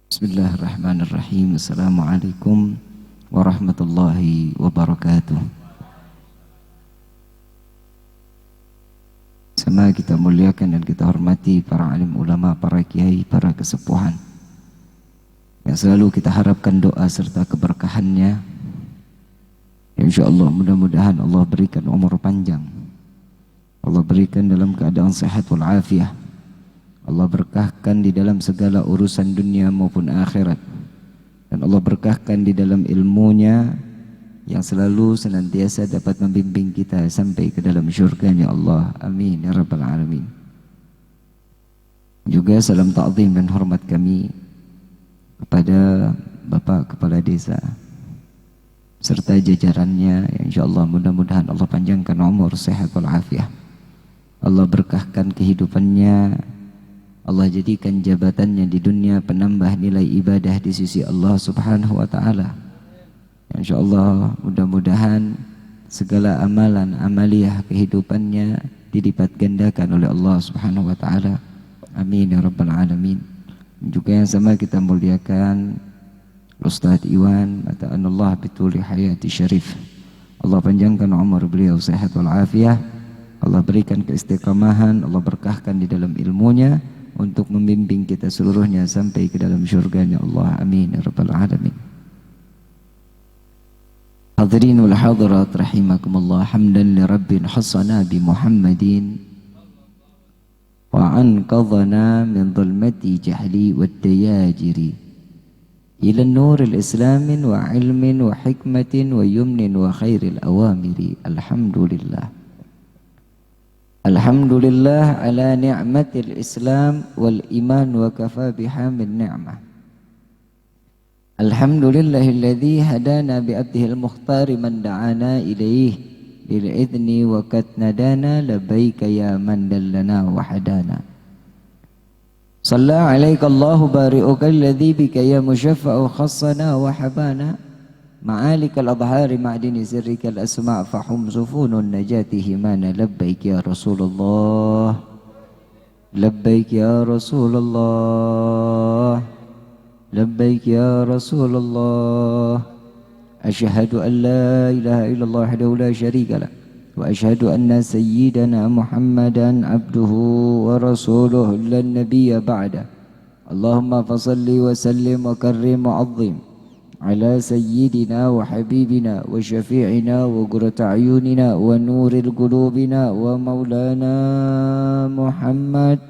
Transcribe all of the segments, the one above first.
Bismillahirrahmanirrahim. Assalamualaikum warahmatullahi wabarakatuh. Sama kita muliakan dan kita hormati para alim ulama, para kiai, para kesepuhan yang selalu kita harapkan doa serta keberkahannya. InsyaAllah mudah-mudahan Allah berikan umur panjang, Allah berikan dalam keadaan sehat walafiat, Allah berkahkan di dalam segala urusan dunia maupun akhirat, dan Allah berkahkan di dalam ilmunya yang selalu senantiasa dapat membimbing kita sampai ke dalam syurganya Allah. Amin ya rabbal alamin. Juga salam ta'zim dan hormat kami kepada Bapak Kepala Desa serta jajarannya, yang insyaallah mudah-mudahan Allah panjangkan umur sehat walafiat, Allah berkahkan kehidupannya, Allah jadikan jabatannya di dunia penambah nilai ibadah di sisi Allah subhanahu wa ta'ala. InsyaAllah mudah-mudahan segala amalan amaliyah kehidupannya dilipat gandakan oleh Allah subhanahu wa ta'ala. Amin ya rabbal alamin. Juga yang sama kita muliakan Ustaz Iwan Mata'anullah bituli hayati syarif, Allah panjangkan umur beliau sehat walafiat, Allah berikan keistiqamahan, Allah berkahkan di dalam ilmunya untuk membimbing kita seluruhnya sampai ke dalam syurganya Allah. Amin ya rabbal alamin. Hadirin wal hadirat rahimakumullah, hamdan li rabbin hasana bi Muhammadin wa anqadhana min dhulmati jahli wad dayajiri ila nuril islamin wa ilmin wa hikmatin wa yumnin wa khairil awamiri. Alhamdulillah, alhamdulillah ala ni'matil islam wal iman wa kafa bihamid ni'mah. Alhamdulillahilladzi hadana bi abdihil mukhtari man da'ana ilaih bil idni wa katnadana labbaika ya man dallana wa hadana. Salla alaika Allahu bari'uka alladzi bika ya musyaffa'u khassana wa habana ma'alikal adhari ma'dini sirrikal asma' fahum sufunun najati himana. Labbaik ya Rasulullah, labbaik ya Rasulullah, labbaik ya Rasulullah. Asyhadu an la ilaha illallah wahdahu la syarika lah, wa asyhadu anna sayyidana Muhammadan abduhu wa rasuluhu lan nabiyya ba'da. Allahumma fasalli wa sallim wa karrim wa azim ala sayyidina wa habibina wa syafi'ina wa qurrata ayunina wa nuril qulubina wa maulana Muhammad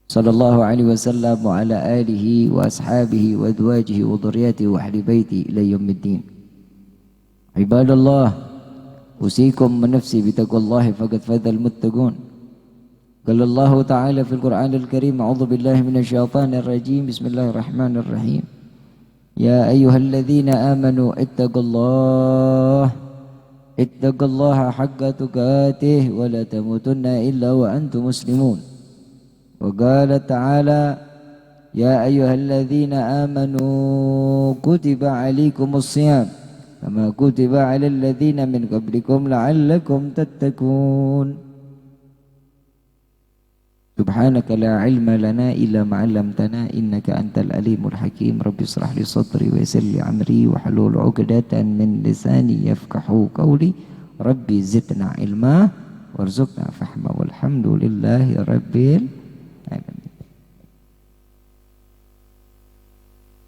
sallallahu alaihi wasallam wa ala alihi wa ashabihi wa azwajihi wa dhurriyyatihi wa ahli baiti ila yaumiddin. Ibadallah, usikum wa nafsi bitaqwallahi faqad fazal muttaqun. Qala Allah ta'ala fil Qur'anil Karim, a'udzu billahi minasyaitonir rajim. Bismillahirrahmanirrahim. Ya ayyuhalladzina amanu ittaqullaha haqqa tuqatih wa la tamutunna illa wa antum muslimun. Wa qala ta'ala ya ayyuhalladzina amanu kutiba 'alaikumus shiyam kama kutiba 'alal ladzina min qablikum la'allakum tattaqun. Subhanaka la ilma lana illa ma 'allamtana innaka antal alimul hakim. Rabbi shrah li sadri wa yassir li amri wa hlul 'uqdatan min lisani yafqahu qawli. Rabbi zidna ilma warzuqna fahma walhamdulillahi rabbil alamin.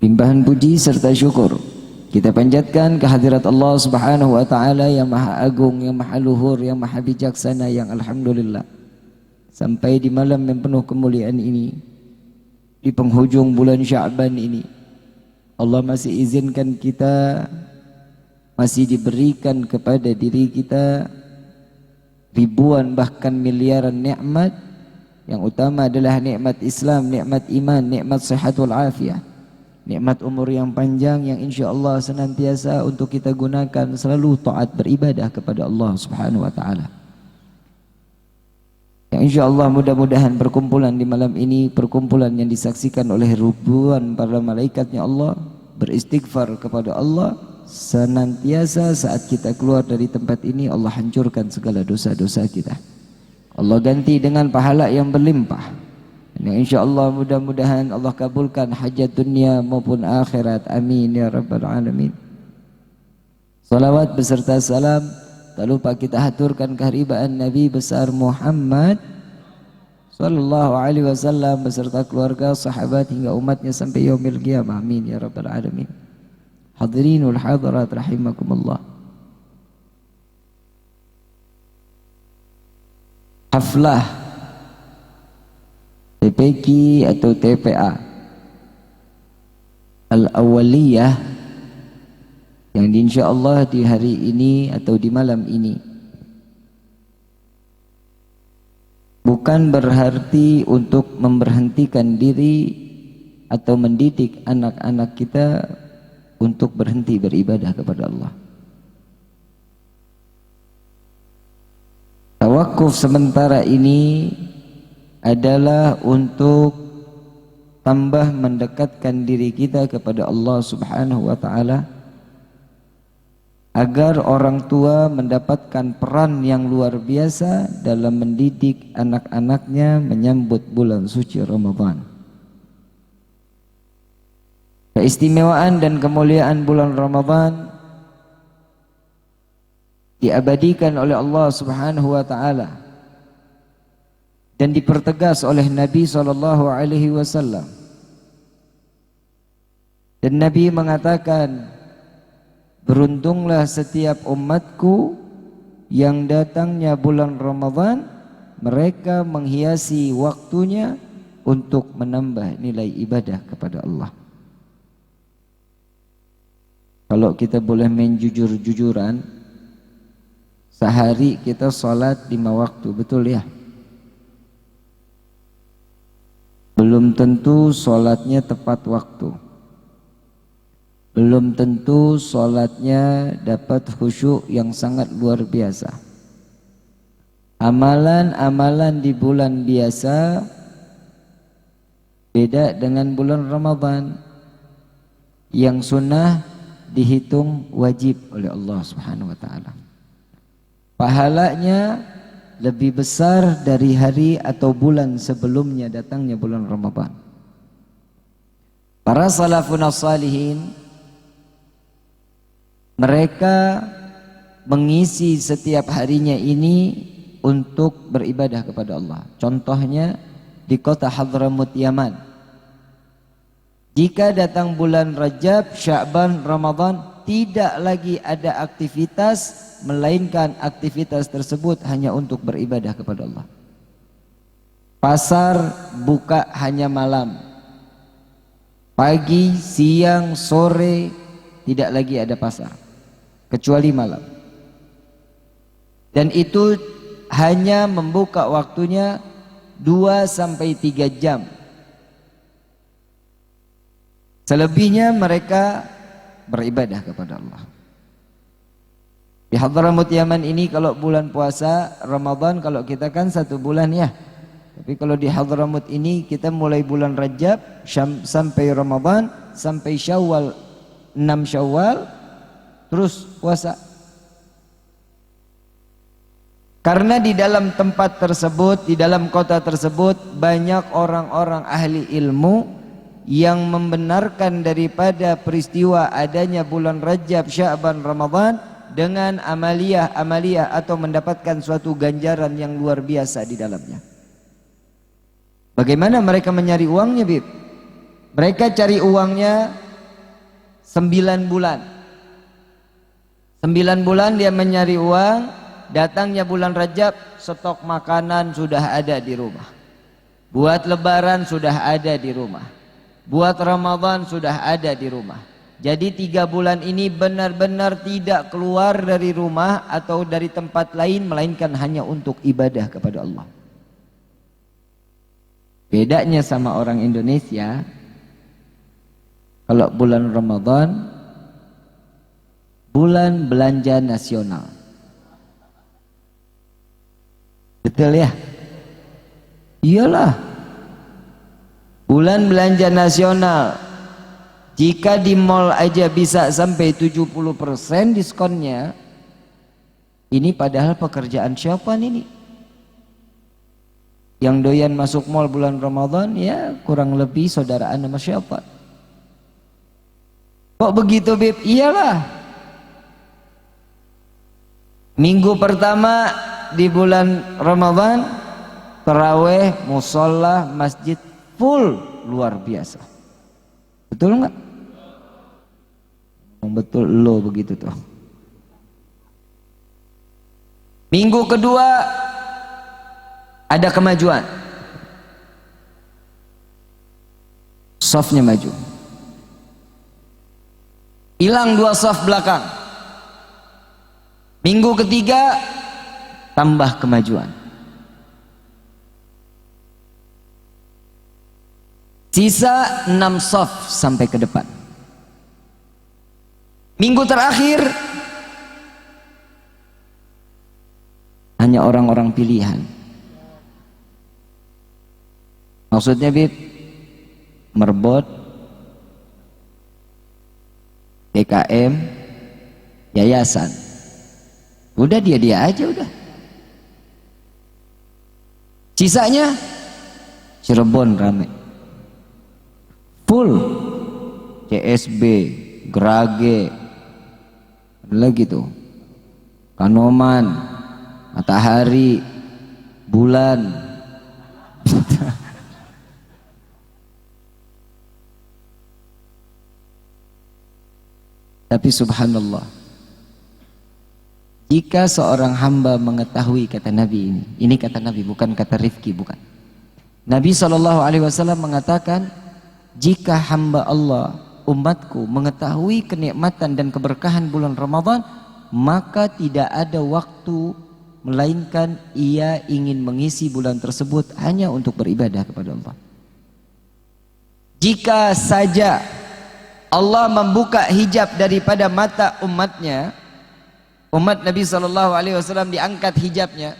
Limpahan puji serta syukur kita panjatkan kehadirat Allah subhanahu wa ta'ala yang maha agung, yang maha luhur, yang maha bijaksana, yang alhamdulillah sampai di malam yang penuh kemuliaan ini, di penghujung bulan Sya'ban ini, Allah masih izinkan kita, masih diberikan kepada diri kita ribuan bahkan miliaran nikmat. Yang utama adalah nikmat Islam, nikmat iman, nikmat sehat wal afiat, nikmat umur yang panjang yang insyaallah senantiasa untuk kita gunakan selalu taat beribadah kepada Allah subhanahu wa ta'ala. Yang insyaallah mudah-mudahan perkumpulan di malam ini, perkumpulan yang disaksikan oleh ribuan para malaikatnya Allah, beristighfar kepada Allah senantiasa saat kita keluar dari tempat ini. Allah hancurkan segala dosa-dosa kita, Allah ganti dengan pahala yang berlimpah. Dan insyaallah mudah-mudahan Allah kabulkan hajat dunia maupun akhirat. Amin ya rabbal alamin. Salawat beserta salam tak lupa kita haturkan keharibaan Nabi besar Muhammad sallallahu alaihi wasallam beserta keluarga, sahabat hingga umatnya sampai yaumil qiyamah. Amin ya rabbal alamin. Hadirinul hadirat rahimakumullah. Haflah TPQ atau TPA Al-Awwaliyah yang insyaallah di hari ini atau di malam ini bukan berarti untuk memberhentikan diri atau mendidik anak-anak kita untuk berhenti beribadah kepada Allah. Tawakuf sementara ini adalah untuk tambah mendekatkan diri kita kepada Allah Subhanahu wa taala agar orang tua mendapatkan peran yang luar biasa dalam mendidik anak-anaknya menyambut bulan suci Ramadan. Keistimewaan dan kemuliaan bulan Ramadan diabadikan oleh Allah Subhanahu wa taala dan dipertegas oleh Nabi sallallahu alaihi wasallam. Dan Nabi mengatakan, beruntunglah setiap umatku yang datangnya bulan Ramadan, mereka menghiasi waktunya untuk menambah nilai ibadah kepada Allah. Kalau kita boleh main jujur-jujuran, sehari kita sholat 5 waktu, betul ya? Belum tentu sholatnya tepat waktu. Belum tentu sholatnya dapat khusyuk yang sangat luar biasa. Amalan-amalan di bulan biasa beda dengan bulan Ramadan. Yang sunnah dihitung wajib oleh Allah Subhanahu wa taala. Pahalanya lebih besar dari hari atau bulan sebelumnya datangnya bulan Ramadan. Para salafun salihin, mereka mengisi setiap harinya ini untuk beribadah kepada Allah. Contohnya di kota Hadramut Yaman. Jika datang bulan Rajab, Sya'ban, Ramadan, tidak lagi ada aktivitas melainkan aktivitas tersebut hanya untuk beribadah kepada Allah. Pasar buka hanya malam. Pagi, siang, sore tidak lagi ada pasar kecuali malam. Dan itu hanya membuka waktunya 2 sampai 3 jam. Selebihnya mereka beribadah kepada Allah. Di Hadramut Yaman ini kalau bulan puasa Ramadan, kalau kita kan 1 bulan ya. Tapi kalau di Hadramut ini kita mulai bulan Rajab sampai Ramadan, sampai Syawal, 6 Syawal, terus puasa. Karena di dalam tempat tersebut, di dalam kota tersebut banyak orang-orang ahli ilmu yang membenarkan daripada peristiwa adanya bulan Rajab, Sya'ban, Ramadan dengan amaliyah atau mendapatkan suatu ganjaran yang luar biasa di dalamnya. Bagaimana mereka mencari uangnya, Bib? Mereka cari uangnya 9 bulan. 9 bulan dia mencari uang, datangnya bulan Rajab, stok makanan sudah ada di rumah. Buat lebaran sudah ada di rumah. Buat Ramadan sudah ada di rumah. Jadi 3 bulan ini benar-benar tidak keluar dari rumah atau dari tempat lain melainkan hanya untuk ibadah kepada Allah. Bedanya sama orang Indonesia, kalau bulan Ramadan bulan belanja nasional. Betul ya? Iyalah. Bulan belanja nasional. Jika di mall aja bisa sampai 70% diskonnya, ini padahal pekerjaan siapa ini? Yang doyan masuk mall bulan Ramadan ya kurang lebih saudaraan sama syaitan. Kok begitu Bib? Iyalah. Minggu pertama di bulan Ramadan, taraweh, musola, masjid full, luar biasa. Betul nggak? Betul lo begitu tuh. Minggu kedua ada kemajuan. Safnya maju. Hilang 2 saf belakang. Minggu ketiga tambah kemajuan. Sisa 6 saf sampai ke depan. Minggu terakhir hanya orang-orang pilihan. Maksudnya Bib, merbot, DKM, yayasan. Udah dia aja udah. Sisanya Cirebon rame. Full. CSB, Gerage, lagi tuh. Kanoman, Matahari, Bulan. Tapi subhanallah, jika seorang hamba mengetahui, kata Nabi ini kata Nabi, bukan kata Rifki, bukan. Nabi SAW mengatakan, jika hamba Allah, umatku mengetahui kenikmatan dan keberkahan bulan Ramadan, maka tidak ada waktu melainkan ia ingin mengisi bulan tersebut hanya untuk beribadah kepada Allah. Jika saja Allah membuka hijab daripada mata umatnya, umat Nabi SAW diangkat hijabnya,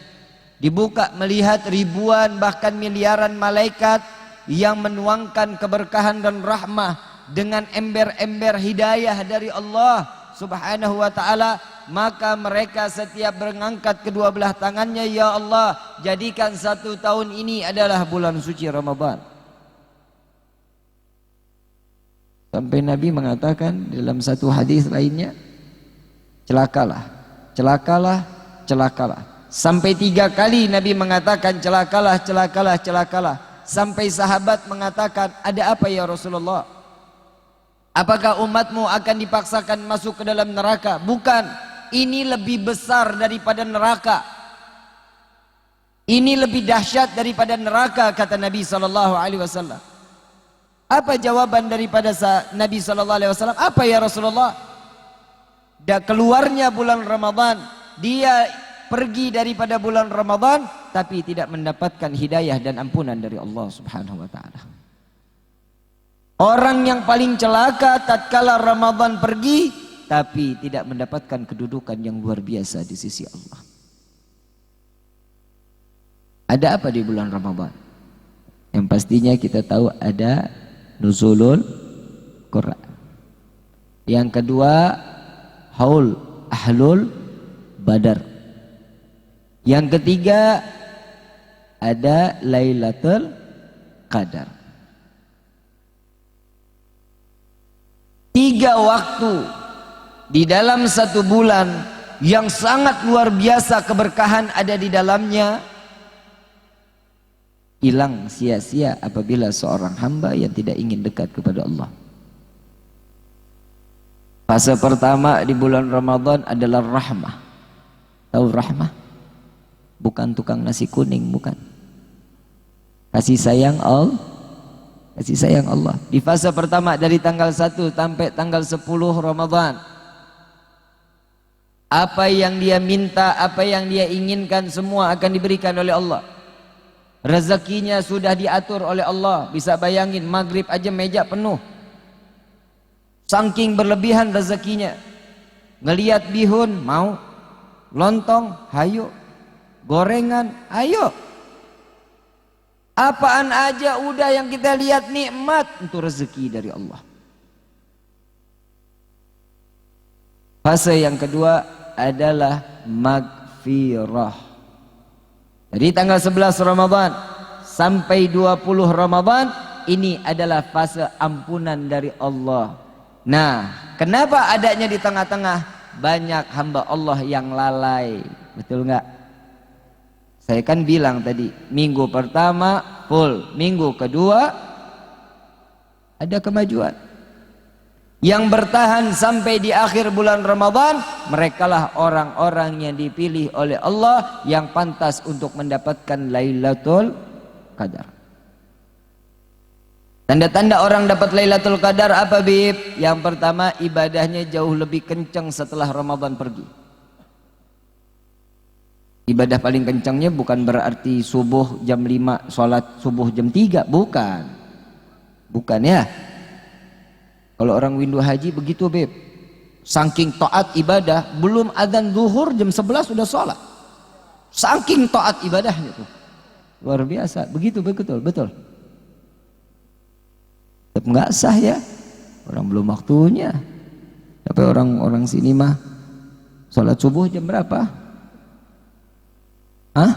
dibuka melihat ribuan bahkan miliaran malaikat yang menuangkan keberkahan dan rahmah dengan ember-ember hidayah dari Allah Subhanahu wa ta'ala, maka mereka setiap mengangkat kedua belah tangannya, ya Allah, jadikan 1 tahun ini adalah bulan suci Ramadan. Sampai Nabi mengatakan dalam satu hadis lainnya, celakalah, celakalah, celakalah. Sampai 3 kali Nabi mengatakan celakalah, celakalah, celakalah. Sampai sahabat mengatakan, ada apa ya Rasulullah? Apakah umatmu akan dipaksakan masuk ke dalam neraka? Bukan, ini lebih besar daripada neraka. Ini lebih dahsyat daripada neraka, kata Nabi SAW. Apa jawaban daripada Nabi SAW? Apa ya Rasulullah? Keluarnya bulan Ramadan, dia pergi daripada bulan Ramadan tapi tidak mendapatkan hidayah dan ampunan dari Allah Subhanahu wa ta'ala. Orang yang paling celaka tatkala Ramadan pergi tapi tidak mendapatkan kedudukan yang luar biasa di sisi Allah. Ada apa di bulan Ramadan? Yang pastinya kita tahu ada nuzulul Quran. Yang kedua, haul ahlul badar. Yang ketiga, ada Lailatul Qadar. 3 waktu di dalam 1 bulan yang sangat luar biasa keberkahan ada di dalamnya, hilang sia-sia apabila seorang hamba yang tidak ingin dekat kepada Allah. Fase pertama di bulan Ramadan adalah rahmah. Tahu rahmah? Bukan tukang nasi kuning, bukan. Kasih sayang Allah. Kasih sayang Allah. Di fase pertama dari tanggal 1 sampai tanggal 10 Ramadan, apa yang dia minta, apa yang dia inginkan semua akan diberikan oleh Allah. Rezekinya sudah diatur oleh Allah. Bisa bayangin, maghrib aja meja penuh. Saking berlebihan rezekinya. Ngelihat bihun mau, lontong hayo, gorengan ayo. Apaan aja udah yang kita lihat nikmat, itu rezeki dari Allah. Fase yang kedua adalah magfirah. Jadi tanggal 11 Ramadan sampai 20 Ramadan ini adalah fase ampunan dari Allah. Nah, kenapa adanya di tengah-tengah? Banyak hamba Allah yang lalai. Betul nggak? Saya kan bilang tadi, minggu pertama full, minggu kedua ada kemajuan. Yang bertahan sampai di akhir bulan Ramadan, merekalah orang-orang yang dipilih oleh Allah yang pantas untuk mendapatkan Lailatul Qadar. Tanda-tanda orang dapat Lailatul Qadar apa, Bib? Yang pertama, ibadahnya jauh lebih kencang setelah Ramadan pergi. Ibadah paling kencangnya bukan berarti subuh jam 5, sholat subuh jam 3, bukan. Bukan ya. Kalau orang windu haji begitu, Beb. Saking taat ibadah, belum adzan zuhur jam 11 sudah sholat. Saking taat ibadahnya tuh. Luar biasa. Begitu, betul. Tetap nggak sah ya. Orang belum waktunya. Tapi orang-orang sini mah sholat subuh jam berapa? Hah?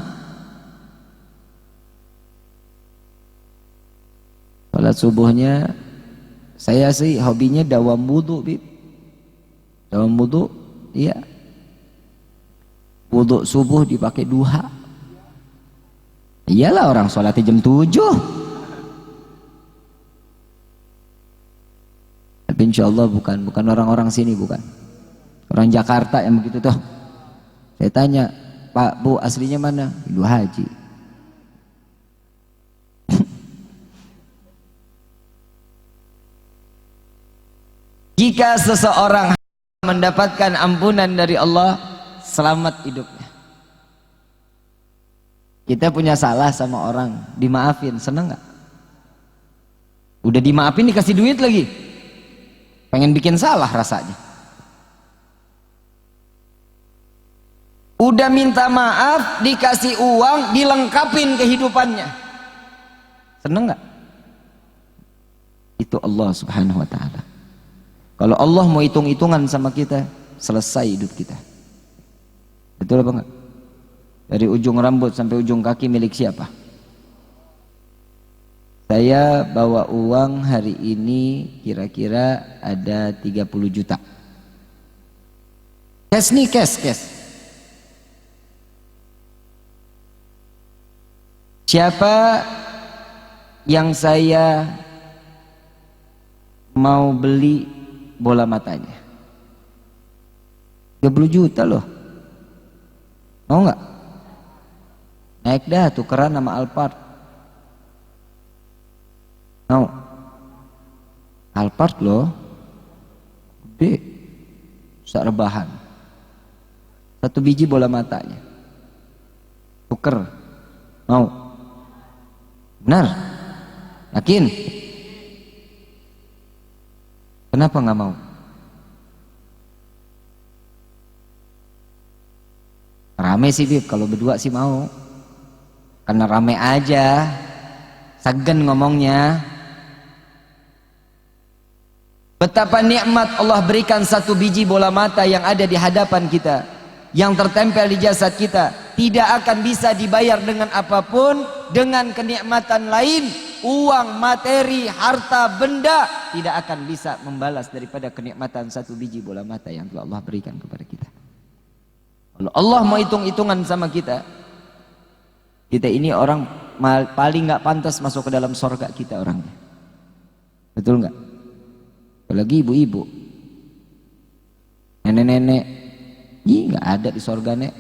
Sholat subuhnya, saya sih hobinya dawam wudu, Bib. Dawam wudu, iya. Wudu subuh dipakai duha. Iyalah orang sholatnya jam 7. Tapi insya Allah bukan orang-orang sini, bukan. Orang Jakarta yang begitu tuh. Saya tanya, Pak, Bu, aslinya mana? Windu haji. Jika seseorang mendapatkan ampunan dari Allah, selamat hidupnya. Kita punya salah sama orang, dimaafin, seneng gak? Udah dimaafin dikasih duit lagi, pengen bikin salah rasanya. Udah minta maaf, dikasih uang, dilengkapin kehidupannya, seneng gak? Itu Allah subhanahu wa ta'ala. Kalau Allah mau hitung-hitungan sama kita, selesai hidup kita. Betul apa enggak? Dari ujung rambut sampai ujung kaki milik siapa? Saya bawa uang hari ini kira-kira ada 30 juta. Cash nih, cash. Siapa yang saya mau beli bola matanya? 30 juta loh. Mau nggak? Naik dah, tukeran sama Alphard. Mau? Alphard loh, gede, besar rebahan. 1 biji bola matanya, tuker. Mau? Benar? Yakin? Kenapa nggak mau? Rame sih, Bib, kalau berdua sih mau. Karena rame aja, segan ngomongnya. Betapa nikmat Allah berikan 1 biji bola mata yang ada di hadapan kita, yang tertempel di jasad kita, tidak akan bisa dibayar dengan apapun, dengan kenikmatan lain. Uang, materi, harta, benda tidak akan bisa membalas daripada kenikmatan 1 biji bola mata yang telah Allah berikan kepada kita. Kalau Allah mau hitung-hitungan sama kita, kita ini orang paling nggak pantas masuk ke dalam sorga kita orangnya. Betul nggak? Apalagi ibu-ibu, nenek-nenek, nggak ada di sorga, Nek.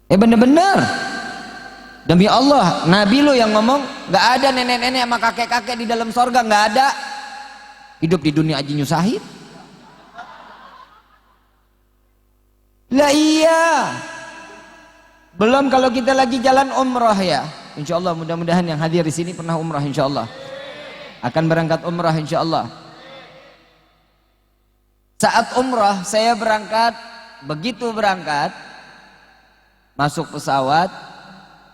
Bener-bener. Demi Allah, Nabi lo yang ngomong, nggak ada nenek-nenek sama kakek-kakek di dalam sorga, nggak ada. Hidup di dunia aja nyusahin. Lah iya. Belum kalau kita lagi jalan umrah ya. Insya Allah mudah-mudahan yang hadir di sini pernah umrah, insya Allah. Akan berangkat umrah insya Allah. Saat umrah saya berangkat, begitu berangkat, masuk pesawat,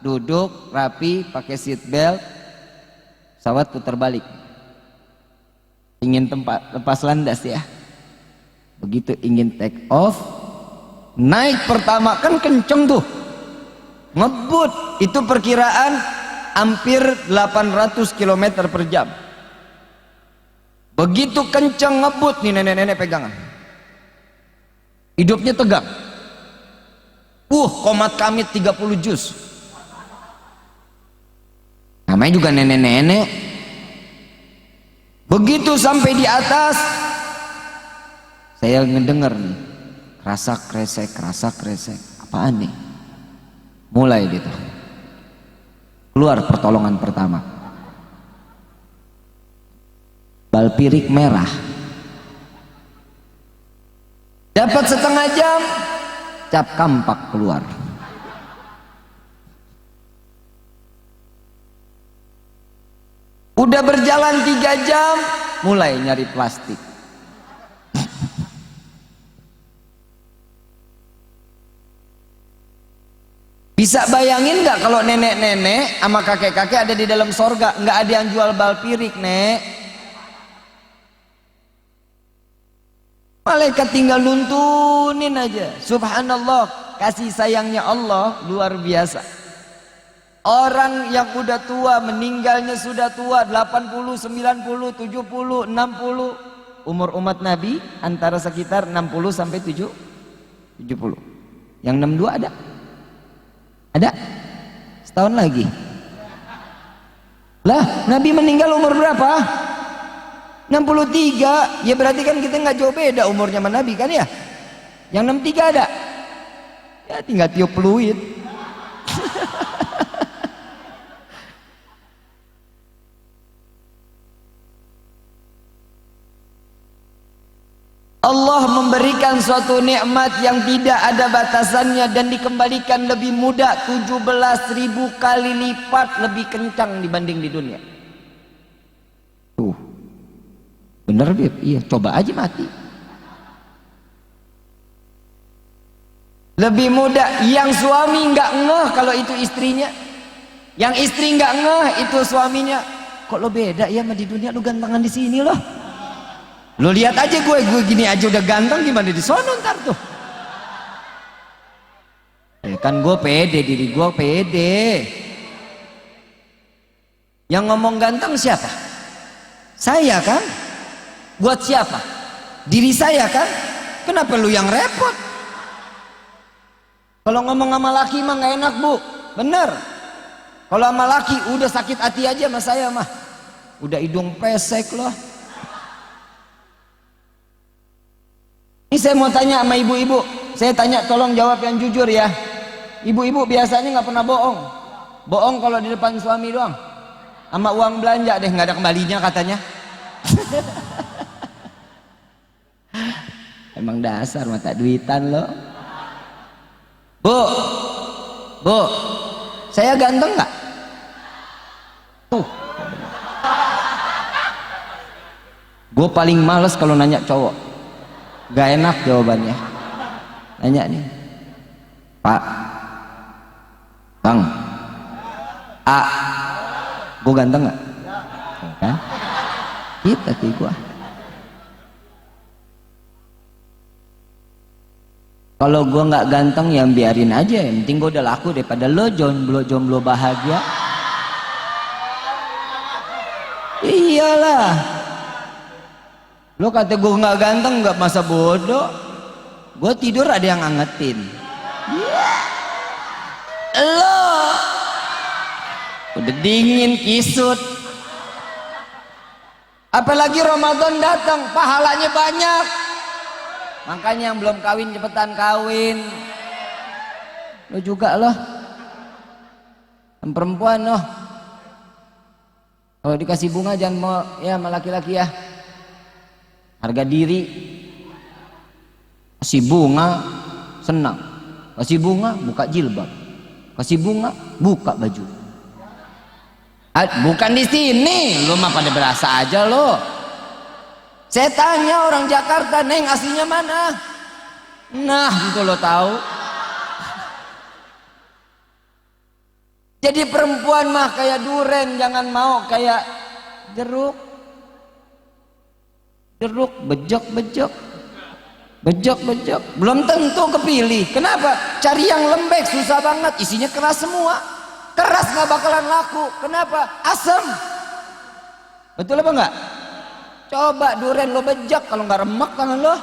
duduk rapi, pakai seat belt, pesawat putar balik. Ingin lepas landas ya. Begitu ingin take off, naik pertama kan kenceng tuh, ngebut. Itu perkiraan hampir 800 km per jam. Begitu kenceng ngebut nih nenek-nenek pegangan. Hidupnya tegang. Qomat kamit 30 juz. Namanya juga nenek-nenek. Begitu sampai di atas, saya ngedenger nih, kerasak kresek. Apaan nih? Mulai gitu. Keluar pertolongan pertama. Balpirik merah. Dapat setengah jam, cap kampak keluar. Udah berjalan 3 jam, mulai nyari plastik. Bisa bayangin nggak kalau nenek-nenek sama kakek-kakek ada di dalam sorga, nggak ada yang jual balpirik, Nek. Malaikat tinggal nuntunin aja. Subhanallah, kasih sayangnya Allah luar biasa. Orang yang udah tua, meninggalnya sudah tua, 80, 90, 70, 60. Umur umat Nabi antara sekitar 60 sampai 70. Yang 62 ada? Ada? Setahun lagi. Lah, Nabi meninggal umur berapa? 63. Ya berarti kan kita nggak jauh beda umurnya sama Nabi kan ya? Yang 63 ada? Ya tinggal tiup peluit. Allah memberikan suatu nikmat yang tidak ada batasannya dan dikembalikan lebih mudah, 17.000 kali lipat lebih kencang dibanding di dunia. Tuh, bener Beb? Iya, coba aja mati. Lebih mudah. Yang suami nggak ngeh kalau itu istrinya, yang istri nggak ngeh itu suaminya. Kok lo beda ya sama di dunia, lu gantengan di sini loh. Lo lihat aja gue gini aja udah ganteng, gimana di sono ntar tuh. Kan gue pede, diri gue pede. Yang ngomong ganteng siapa? Saya kan? Buat siapa? Diri saya kan? Kenapa lu yang repot? Kalau ngomong sama laki mah gak enak bu, bener. Kalau sama laki udah sakit hati aja sama saya mah. Udah hidung pesek loh. Ini saya mau tanya sama ibu-ibu, saya tanya tolong jawab yang jujur ya. Ibu-ibu biasanya nggak pernah bohong. Bohong kalau di depan suami doang. Sama uang belanja deh nggak ada kembalinya katanya. Emang dasar mata duitan lo. Bu, saya ganteng nggak? Tuh. Gue paling males kalau nanya cowok. Gak enak jawabannya. Nanya nih, Pak, Bang, gue ganteng gak? Kan? Kita gue. Kalau gue gak ganteng ya biarin aja, yang penting gue udah laku daripada lo jomblo bahagia. Iyalah. Lo kata gue gak ganteng, gak masa bodoh. Gue tidur ada yang ngangetin. Lo udah dingin kisut. Apalagi Ramadan datang, pahalanya banyak. Makanya yang belum kawin cepetan kawin. Lo juga loh, yang perempuan loh, kalau dikasih bunga jangan mau ya sama laki-laki ya. Harga diri. Kasih bunga senang, kasih bunga buka jilbab, kasih bunga buka baju. Bukan di sini, lo mah pada berasa aja lo. Saya tanya orang Jakarta, Neng aslinya mana? Nah itu lo tahu. Jadi perempuan mah kayak duren, jangan mau kayak jeruk. Jeruk bejok-bejok, bejok-bejok, belum tentu kepilih. Kenapa? Cari yang lembek susah banget, isinya keras semua. keras nggak bakalan laku. Kenapa? Asam. Betul apa enggak? Coba duren lo bejak, kalau nggak remek tangan lo.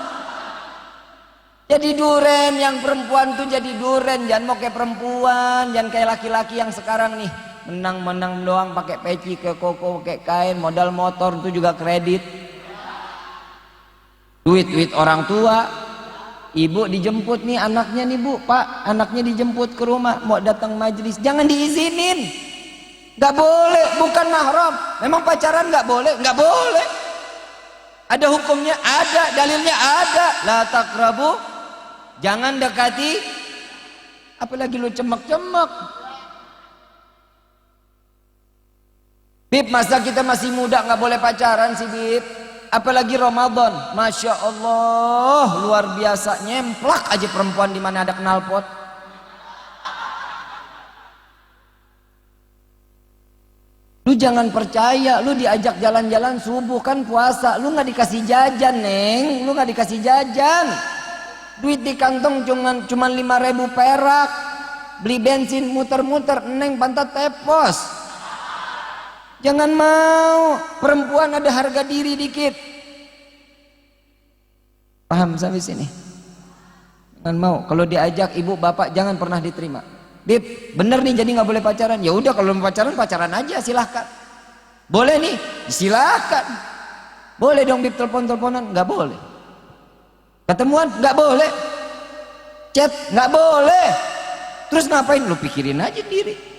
Jadi duren yang perempuan tuh jadi duren, jangan mau kayak perempuan, jangan kayak laki-laki yang sekarang nih menang-menang doang pakai peci, ke koko, pakai kain, modal motor itu juga kredit. Duit orang tua. Ibu dijemput nih anaknya nih bu, pak, anaknya dijemput ke rumah mau datang majelis, jangan diizinin, nggak boleh, bukan mahram. Memang pacaran nggak boleh, nggak boleh. Ada hukumnya, ada dalilnya, ada. La taqrabu, jangan dekati. Apalagi lu cemek-cemek. Bib, masa kita masih muda nggak boleh pacaran sih Bib? Apalagi Ramadan, Masya Allah, luar biasa, nyemplak aja perempuan di mana ada knalpot. Lu jangan percaya, lu diajak jalan-jalan subuh kan puasa, lu nggak dikasih jajan neng, lu nggak dikasih jajan. Duit di kantong cuman 5.000 perak, beli bensin muter-muter, neng pantat tepos. Jangan mau, perempuan ada harga diri dikit. Paham sampai sini? Jangan mau, kalau diajak ibu bapak jangan pernah diterima. Bib, bener nih jadi nggak boleh pacaran. Ya udah kalau mau pacaran, pacaran aja silahkan. Boleh nih, silahkan. Boleh dong Bib telepon-teleponan, nggak boleh. Ketemuan nggak boleh. Chat nggak boleh. Terus ngapain? Lu pikirin aja diri.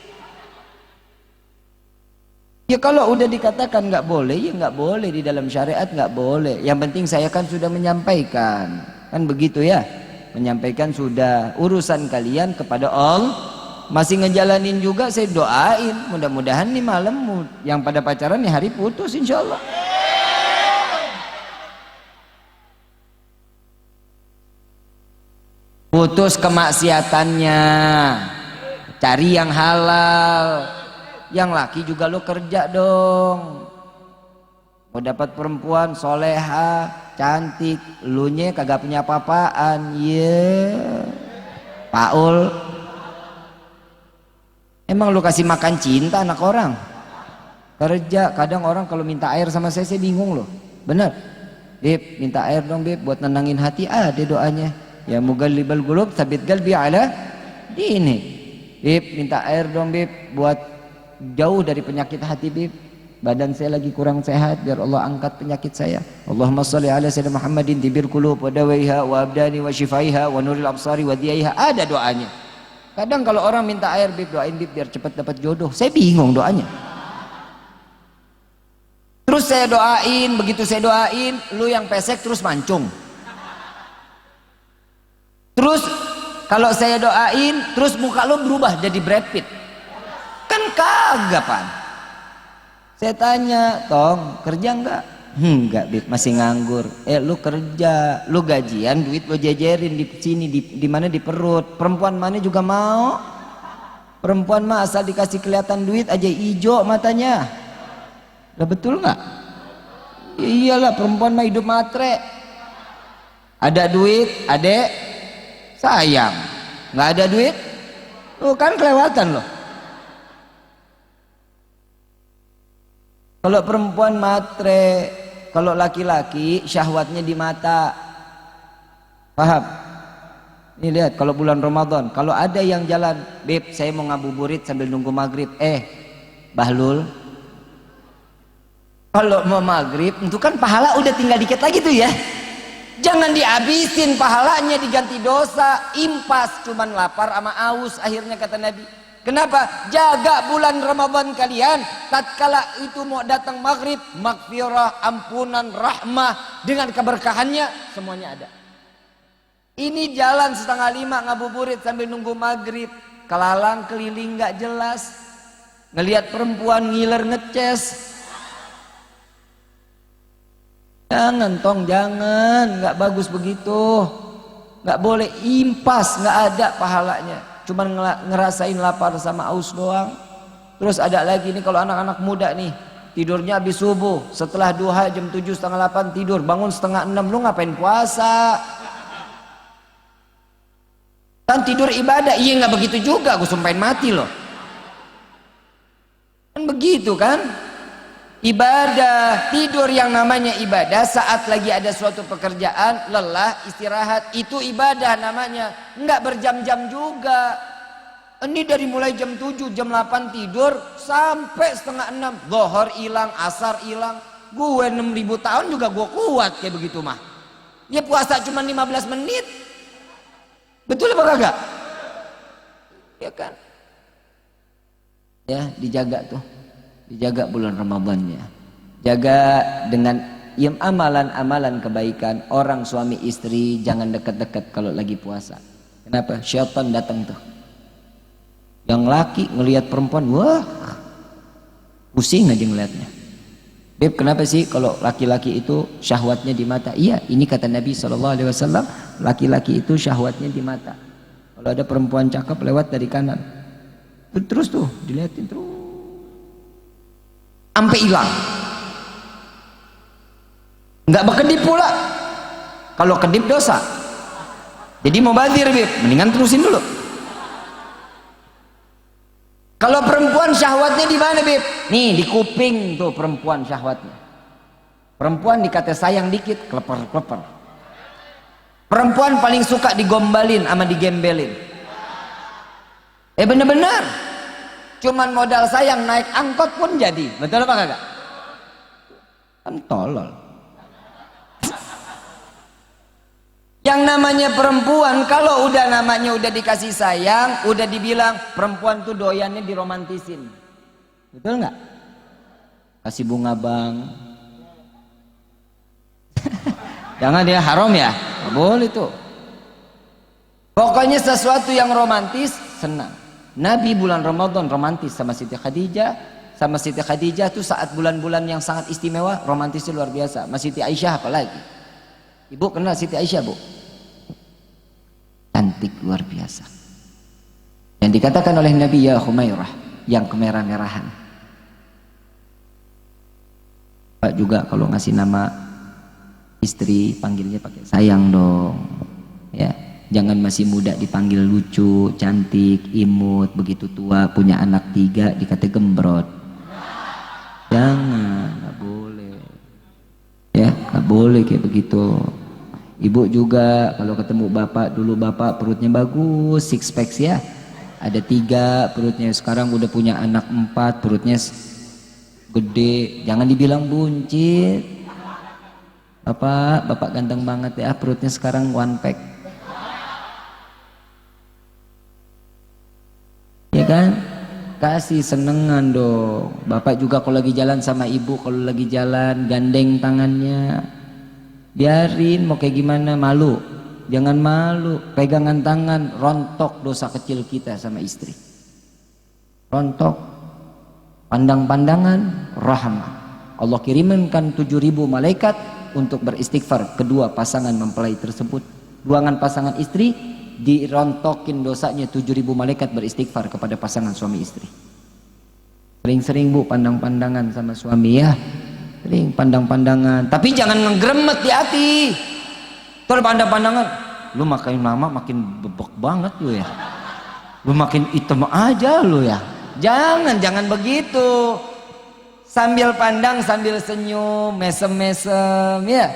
Ya kalau udah dikatakan nggak boleh, ya nggak boleh, di dalam syariat nggak boleh. Yang penting saya kan sudah menyampaikan, kan begitu ya, menyampaikan sudah, urusan kalian kepada Allah. Masih ngejalanin juga, saya doain mudah-mudahan nih malam yang pada pacaran nih hari putus insya Allah. Putus kemaksiatannya, cari yang halal. Yang laki juga lo kerja dong. Mau dapat perempuan soleha, cantik, lu nya kagak punya apa-apaan. Paul, emang lu kasih makan cinta anak orang? Kerja, kadang orang kalau minta air sama saya bingung loh. Bener, Bib, minta air dong Bib buat nenangin hati. Ada doanya. Ya mugallibal qulub tsabit qalbi ala dini. Bib, minta air dong Bib buat jauh dari penyakit hati Bib. Badan saya lagi kurang sehat, biar Allah angkat penyakit saya. Allahumma sholli ala sayyidina Muhammadin tibir qulub wa dawaiha wa abdani wa shifaiha wa nuril absari wa diyaiha. Ada doanya. Kadang kalau orang minta air Bib, doain Bib biar cepat dapat jodoh. Saya bingung doanya. Terus saya doain, begitu saya doain, lu yang pesek terus mancung. Terus kalau saya doain, terus muka lu berubah jadi Brad Pitt. Kan kagak pan. Saya tanya, Tong kerja enggak? Enggak Bib, masih nganggur. Lu kerja, lu gajian, duit lu jajarin di sini, di mana, di perut. Perempuan mana juga mau. Perempuan mah asal dikasih kelihatan duit aja ijo matanya. Lah betul nggak? Iyalah, perempuan mah hidup matre. Ada duit, adek sayang. Nggak ada duit, tuh kan kelewatan loh. Kalau perempuan matre, kalau laki-laki syahwatnya di mata. Paham? Ini lihat kalau bulan Ramadan, kalau ada yang jalan, Beb, saya mau ngabuburit sambil nunggu maghrib. Bahlul, kalau mau maghrib, itu kan pahala udah tinggal dikit lagi tuh ya. Jangan dihabisin pahalanya, diganti dosa. Impas, cuman lapar sama aus akhirnya kata Nabi. Kenapa? Jaga bulan Ramadan kalian. Tatkala itu mau datang maghrib, maghfirah, ampunan, rahmah, dengan keberkahannya semuanya ada. Ini jalan 4:30 ngabuburit sambil nunggu maghrib, kelalang keliling nggak jelas, ngelihat perempuan ngiler ngeces. Jangan Tong, jangan, nggak bagus begitu, nggak boleh. Impas, nggak ada pahalanya. Cuman ngerasain lapar sama aus doang. Terus ada lagi nih kalau anak-anak muda nih, tidurnya habis subuh, setelah duha jam 7 setengah 8 tidur, bangun setengah 6, lu ngapain puasa? Kan tidur ibadah. Iya nggak begitu juga, gue sumpahin mati loh. Kan begitu kan? Ibadah, tidur yang namanya ibadah saat lagi ada suatu pekerjaan, lelah, istirahat, itu ibadah namanya. Enggak berjam-jam juga. Ini dari mulai jam 7, jam 8 tidur sampai setengah 6. Zuhur hilang, asar hilang. Gue 6.000 tahun juga gue kuat kayak begitu mah. Ya puasa cuma 15 menit. Betul apa kagak? Ya kan? Ya dijaga tuh. Dijaga bulan Ramadannya. Jaga dengan amalan-amalan kebaikan. Orang suami istri jangan dekat-dekat kalau lagi puasa. Kenapa? Syaitan datang tuh. Yang laki ngelihat perempuan, wah, pusing aja ngelihatnya. Beb, kenapa sih kalau laki-laki itu syahwatnya di mata? Iya, ini kata Nabi SAW, laki-laki itu syahwatnya di mata. Kalau ada perempuan cakep lewat dari kanan, terus tuh dilihatin terus sampai hilang. Nggak berkedip pula. Kalau kedip dosa. Jadi mau bazir, Beb, mendingan terusin dulu. Kalau perempuan syahwatnya di mana, Beb? Nih di kuping tuh perempuan syahwatnya. Perempuan dikata sayang dikit, kleper-kleper. Perempuan paling suka digombalin sama digembelin. Bener-bener. Cuman modal sayang naik angkot pun jadi. Betul apa kagak? Kan tolol. Yang namanya perempuan, kalau udah namanya udah dikasih sayang, udah dibilang perempuan tuh doyannya diromantisin. Betul nggak? Kasih bunga bang. Jangan dia haram ya, nggak boleh tuh. Pokoknya sesuatu yang romantis senang. Nabi bulan Ramadan romantis sama Siti Khadijah. Sama Siti Khadijah tuh saat bulan-bulan yang sangat istimewa, romantisnya luar biasa. Sama Siti Aisyah apalagi. Ibu kenal Siti Aisyah, Bu? Cantik luar biasa. Yang dikatakan oleh Nabi, ya Humairah, yang kemerah-merahan. Pak juga kalau ngasih nama istri panggilnya pakai sayang dong. Ya, jangan masih muda dipanggil lucu, cantik, imut, begitu tua punya anak 3 dikata gembrot. Jangan, nggak boleh. Ya, nggak boleh kayak begitu. Ibu juga kalau ketemu bapak, dulu bapak perutnya bagus, six pack ya, ada 3 perutnya, sekarang udah punya anak 4, perutnya gede, jangan dibilang buncit. Bapak ganteng banget ya, perutnya sekarang 1 pack. Ya kan? Kasih senengan dong. Bapak juga kalau lagi jalan sama ibu, kalau lagi jalan gandeng tangannya. Biarin mau kayak gimana, malu. Jangan malu, pegangan tangan, rontok dosa kecil kita sama istri. Rontok. Pandang-pandangan, rahmah. Allah kirimkan 7.000 malaikat untuk beristighfar kedua pasangan mempelai tersebut. Ruangan pasangan istri dirontokin dosanya, 7.000 malaikat beristighfar kepada pasangan suami istri. Sering-sering Bu pandang-pandangan sama suami ya. Sering pandang-pandangan, tapi jangan ngegremet di hati. Kalau pandang-pandangan, lu makin lama makin bebek banget lu ya. Lu makin hitam aja lu ya. Jangan begitu. Sambil pandang, sambil senyum, mesem-mesem ya.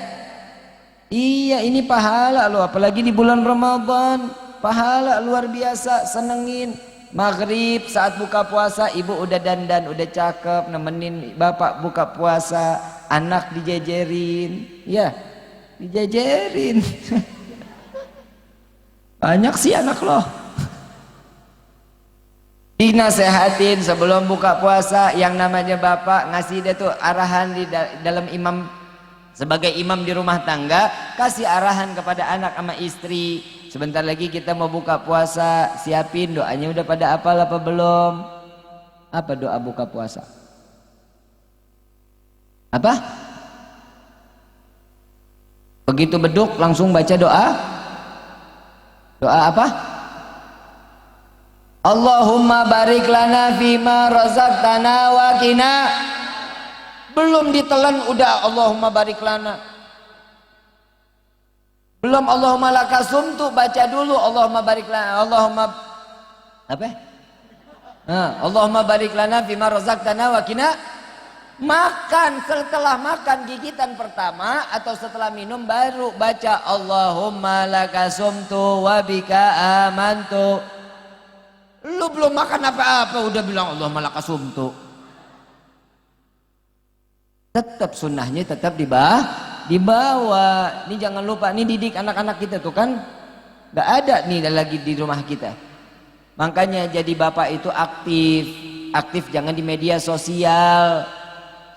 Iya, ini pahala lo, apalagi di bulan Ramadan. Pahala luar biasa, senengin. Maghrib saat buka puasa, ibu udah dandan, udah cakep, nemenin bapak buka puasa, anak dijejerin, ya, dijejerin. Banyak sih anak loh. Dinasehatin sebelum buka puasa, yang namanya bapak ngasih dia tuh arahan di dalam imam, sebagai imam di rumah tangga, kasih arahan kepada anak sama istri. Sebentar lagi kita mau buka puasa, siapin doanya, udah pada hafal apa belum? Apa doa buka puasa? Apa? Begitu beduk langsung baca doa? Doa apa? Allahumma barik lana fima razaqtana wa qina. Belum ditelan udah Allahumma barik lana. Belum Allahumma lakasumtu, baca dulu Allahumma barik lana. Allahumma apa? Allahumma barik lana fima razaqtana wa qina. Makan, setelah makan gigitan pertama atau setelah minum baru baca Allahumma lakasumtu wa bika amantu. Lu belum makan apa-apa udah bilang Allahumma lakasumtu. Tetap sunnahnya tetap dibawa. Ini jangan lupa, ini didik anak-anak kita tuh kan gak ada nih lagi di rumah kita. Makanya jadi bapak itu aktif jangan di media sosial.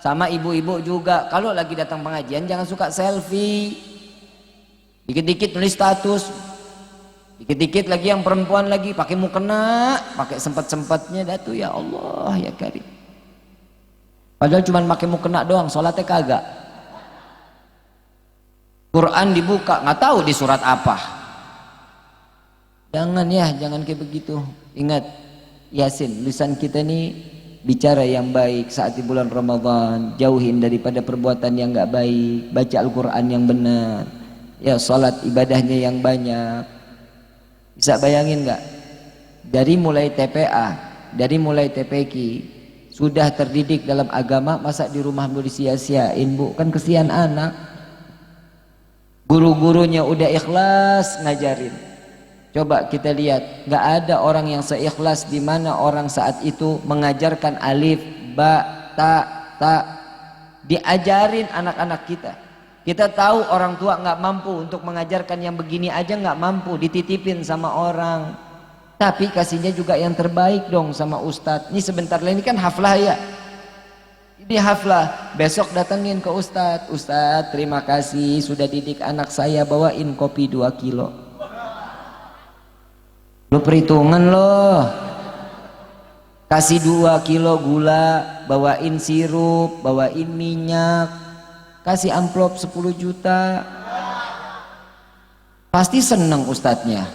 Sama ibu-ibu juga, kalau lagi datang pengajian jangan suka selfie. Dikit-dikit tulis status. Dikit-dikit lagi yang perempuan lagi pakai mukena, pakai sempat-sempatnya datu ya Allah ya Karim. Padahal cuma pakai mukena doang, sholatnya kagak. Quran dibuka, nggak tahu di surat apa. Jangan ya, jangan kayak begitu. Ingat, Yasin, lisan kita nih bicara yang baik saat di bulan Ramadan, jauhin daripada perbuatan yang nggak baik, baca Al-Quran yang benar, ya salat ibadahnya yang banyak. Bisa bayangin nggak? Dari mulai TPA, dari mulai TPQ, sudah terdidik dalam agama, masa di rumah mau disia-siain bu? Kan kesian anak. Guru-gurunya udah ikhlas ngajarin. Coba kita lihat, nggak ada orang yang seikhlas di mana orang saat itu mengajarkan alif, ba, ta, diajarin anak-anak kita. Kita tahu orang tua nggak mampu untuk mengajarkan yang begini aja nggak mampu, dititipin sama orang. Tapi kasihnya juga yang terbaik dong sama ustadz. Ini sebentar lagi kan haflah ya. Ini haflah, besok datengin ke ustadz. Ustadz terima kasih sudah didik anak saya, bawain kopi 2 kilo. Lo perhitungan loh, kasih 2 kilo gula, bawain sirup, bawain minyak, kasih amplop 10 juta, pasti seneng ustadznya,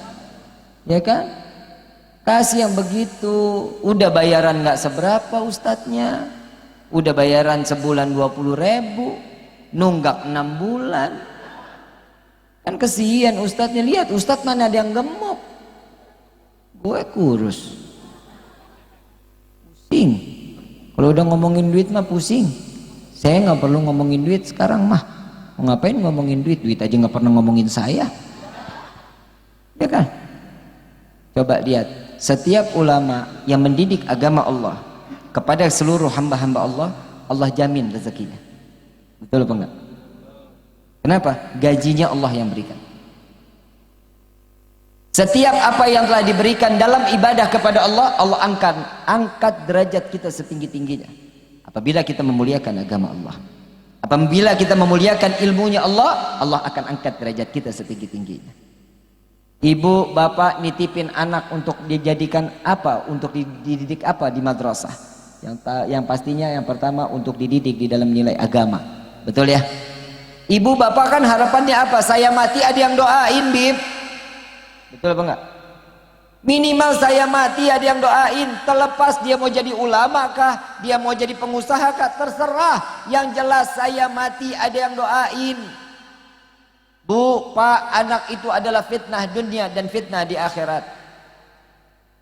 ya kan? Kasih yang begitu, udah bayaran nggak seberapa ustadznya, udah bayaran sebulan 20.000, nunggak 6 bulan, kan kesian ustadznya. Lihat ustadz mana ada yang gemuk. Gue kurus, pusing. Kalau udah ngomongin duit mah pusing. Saya nggak perlu ngomongin duit sekarang mah. Mau ngapain ngomongin duit? Duit aja nggak pernah ngomongin saya, ya kan? Coba lihat, setiap ulama yang mendidik agama Allah kepada seluruh hamba-hamba Allah, Allah jamin rezekinya. Betul apa enggak? Kenapa? Gajinya Allah yang berikan. Setiap apa yang telah diberikan dalam ibadah kepada Allah, Allah angkat derajat kita setinggi-tingginya. Apabila kita memuliakan agama Allah, apabila kita memuliakan ilmunya Allah, Allah akan angkat derajat kita setinggi-tingginya. Ibu, bapak nitipin anak untuk dijadikan apa? Untuk dididik apa di madrasah? Yang pastinya yang pertama untuk dididik di dalam nilai agama. Betul ya? Ibu, bapak kan harapannya apa? Saya mati ada yang doain, Bib. Betul apa enggak? Minimal saya mati ada yang doain. Terlepas dia mau jadi ulama kah, dia mau jadi pengusaha kah, terserah. Yang jelas saya mati ada yang doain. Bu, pak, anak itu adalah fitnah dunia dan fitnah di akhirat.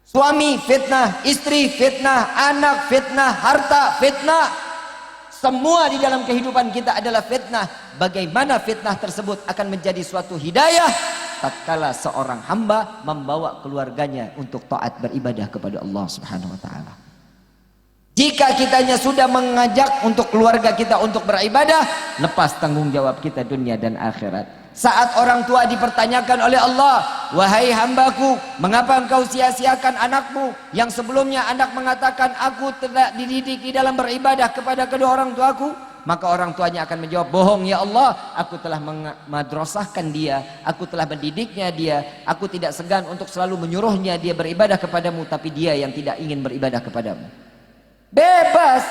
Suami fitnah, istri fitnah, anak fitnah, harta fitnah. Semua di dalam kehidupan kita adalah fitnah. Bagaimana fitnah tersebut akan menjadi suatu hidayah tatkala seorang hamba membawa keluarganya untuk taat beribadah kepada Allah Subhanahu wa taala. Jika kitanya sudah mengajak untuk keluarga kita untuk beribadah, lepas tanggung jawab kita dunia dan akhirat. Saat orang tua dipertanyakan oleh Allah, wahai hambaku, mengapa engkau sia-siakan anakmu yang sebelumnya anak mengatakan aku tidak dididik di dalam beribadah kepada kedua orang tuaku? Maka orang tuanya akan menjawab, bohong ya Allah, aku telah memadrasahkan dia, aku telah mendidiknya dia, aku tidak segan untuk selalu menyuruhnya dia beribadah kepadamu, tapi dia yang tidak ingin beribadah kepadamu. Bebas.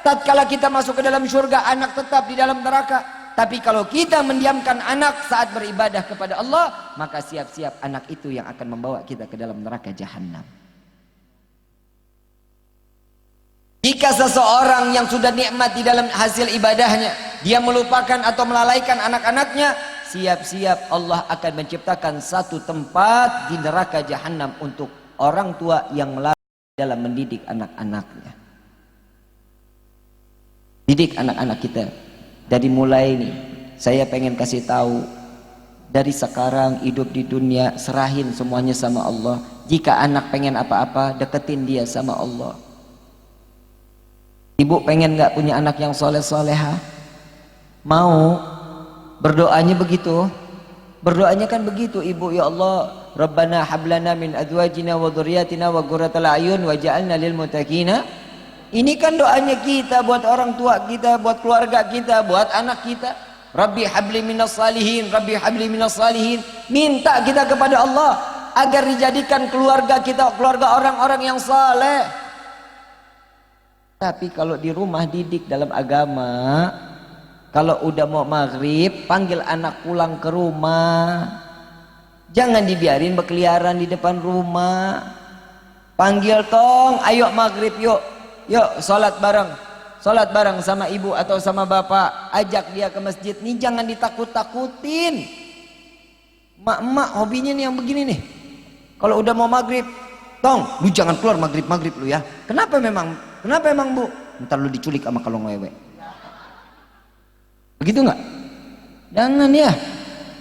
Tatkala kita masuk ke dalam surga, anak tetap di dalam neraka. Tapi kalau kita mendiamkan anak saat beribadah kepada Allah, maka siap-siap anak itu yang akan membawa kita ke dalam neraka jahanam. Jika seseorang yang sudah nikmat di dalam hasil ibadahnya, dia melupakan atau melalaikan anak-anaknya, siap-siap Allah akan menciptakan satu tempat di neraka jahanam untuk orang tua yang melalaikan dalam mendidik anak-anaknya. Didik anak-anak kita dari mulai ini. Saya pengen kasih tahu dari sekarang hidup di dunia, serahin semuanya sama Allah. Jika anak pengen apa-apa, deketin dia sama Allah. Ibu pengen nggak punya anak yang soleh-soleha? Mau? Berdoanya begitu? Berdoanya kan begitu ibu, ya Allah, Rabbana hablana min azwajina wa dzurriyyatina wa qurratal a'yun waj'alna lil muttaqina. Ini kan doanya kita buat orang tua kita, buat keluarga kita, buat anak kita. Rabbi habli minas salihin, Rabbi habli minas salihin. Minta kita kepada Allah agar dijadikan keluarga kita keluarga orang-orang yang saleh. Tapi kalau di rumah didik dalam agama, kalau udah mau maghrib panggil anak pulang ke rumah. Jangan dibiarin berkeliaran di depan rumah. Panggil, tong, ayo maghrib yuk. Yuk sholat bareng sama ibu atau sama bapak, ajak dia ke masjid. Nih jangan ditakut-takutin. Mak hobinya nih yang begini nih. Kalau udah mau maghrib, tong, lu jangan keluar maghrib lu ya. Kenapa memang bu? Ntar lu diculik sama kalau ngewe. Begitu nggak? Jangan ya.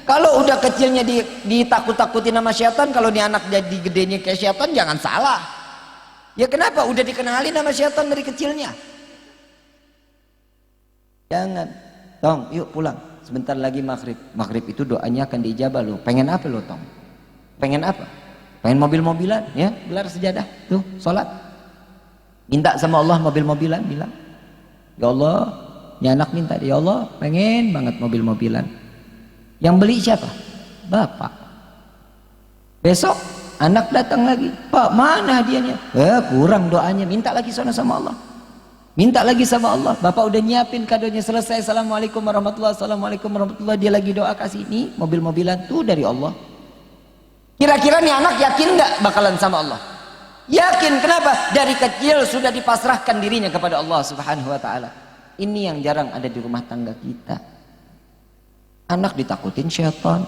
Kalau udah kecilnya ditakut-takutin sama syaitan, kalau nih anak jadi gedenya kayak syaitan, jangan salah. Ya kenapa? Udah dikenalin sama syaitan dari kecilnya. Jangan. Tong, yuk pulang. Sebentar lagi maghrib. Maghrib itu doanya akan diijabah lo. Pengen apa lo, tong? Pengen apa? Pengen mobil-mobilan? Ya, gelar sejadah. Tuh, sholat. Minta sama Allah mobil-mobilan, bilang. Ya Allah, ini anak minta. Ya Allah, pengen banget mobil-mobilan. Yang beli siapa? Bapak. Besok anak datang lagi, Pak, mana hadiahnya? Kurang doanya, minta lagi sana sama Allah. Minta lagi sama Allah. Bapak udah nyiapin kadonya, selesai. Assalamualaikum warahmatullahi wabarakatuh. Assalamualaikum warahmatullahi. Dia lagi doa, kasih ini mobil-mobilan tuh dari Allah. Kira-kira nih anak yakin nggak bakalan sama Allah? Yakin. Kenapa? Dari kecil sudah dipasrahkan dirinya kepada Allah Subhanahu wa ta'ala. Ini yang jarang ada di rumah tangga kita. Anak ditakutin syaitan,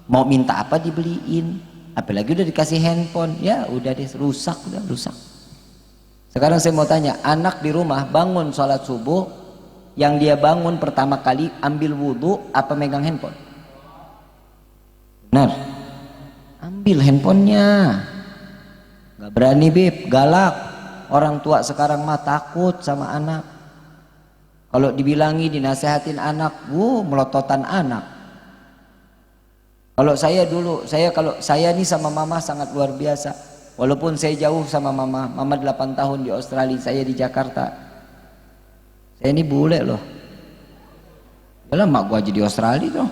mau minta apa dibeliin, apalagi udah dikasih handphone, ya udah deh, rusak. Sekarang saya mau tanya, anak di rumah bangun sholat subuh, yang dia bangun pertama kali ambil wudhu apa megang handphone? Benar, ambil handphonenya. Gak berani beb, galak. Orang tua sekarang mah takut sama anak. Kalau dibilangi, dinasehatin anak, melototan anak. Kalau saya dulu, kalau saya nih sama mama sangat luar biasa. Walaupun saya jauh sama mama 8 tahun di Australia, saya di Jakarta. Saya ini bule loh. Yalah mak gua aja di Australia tuh.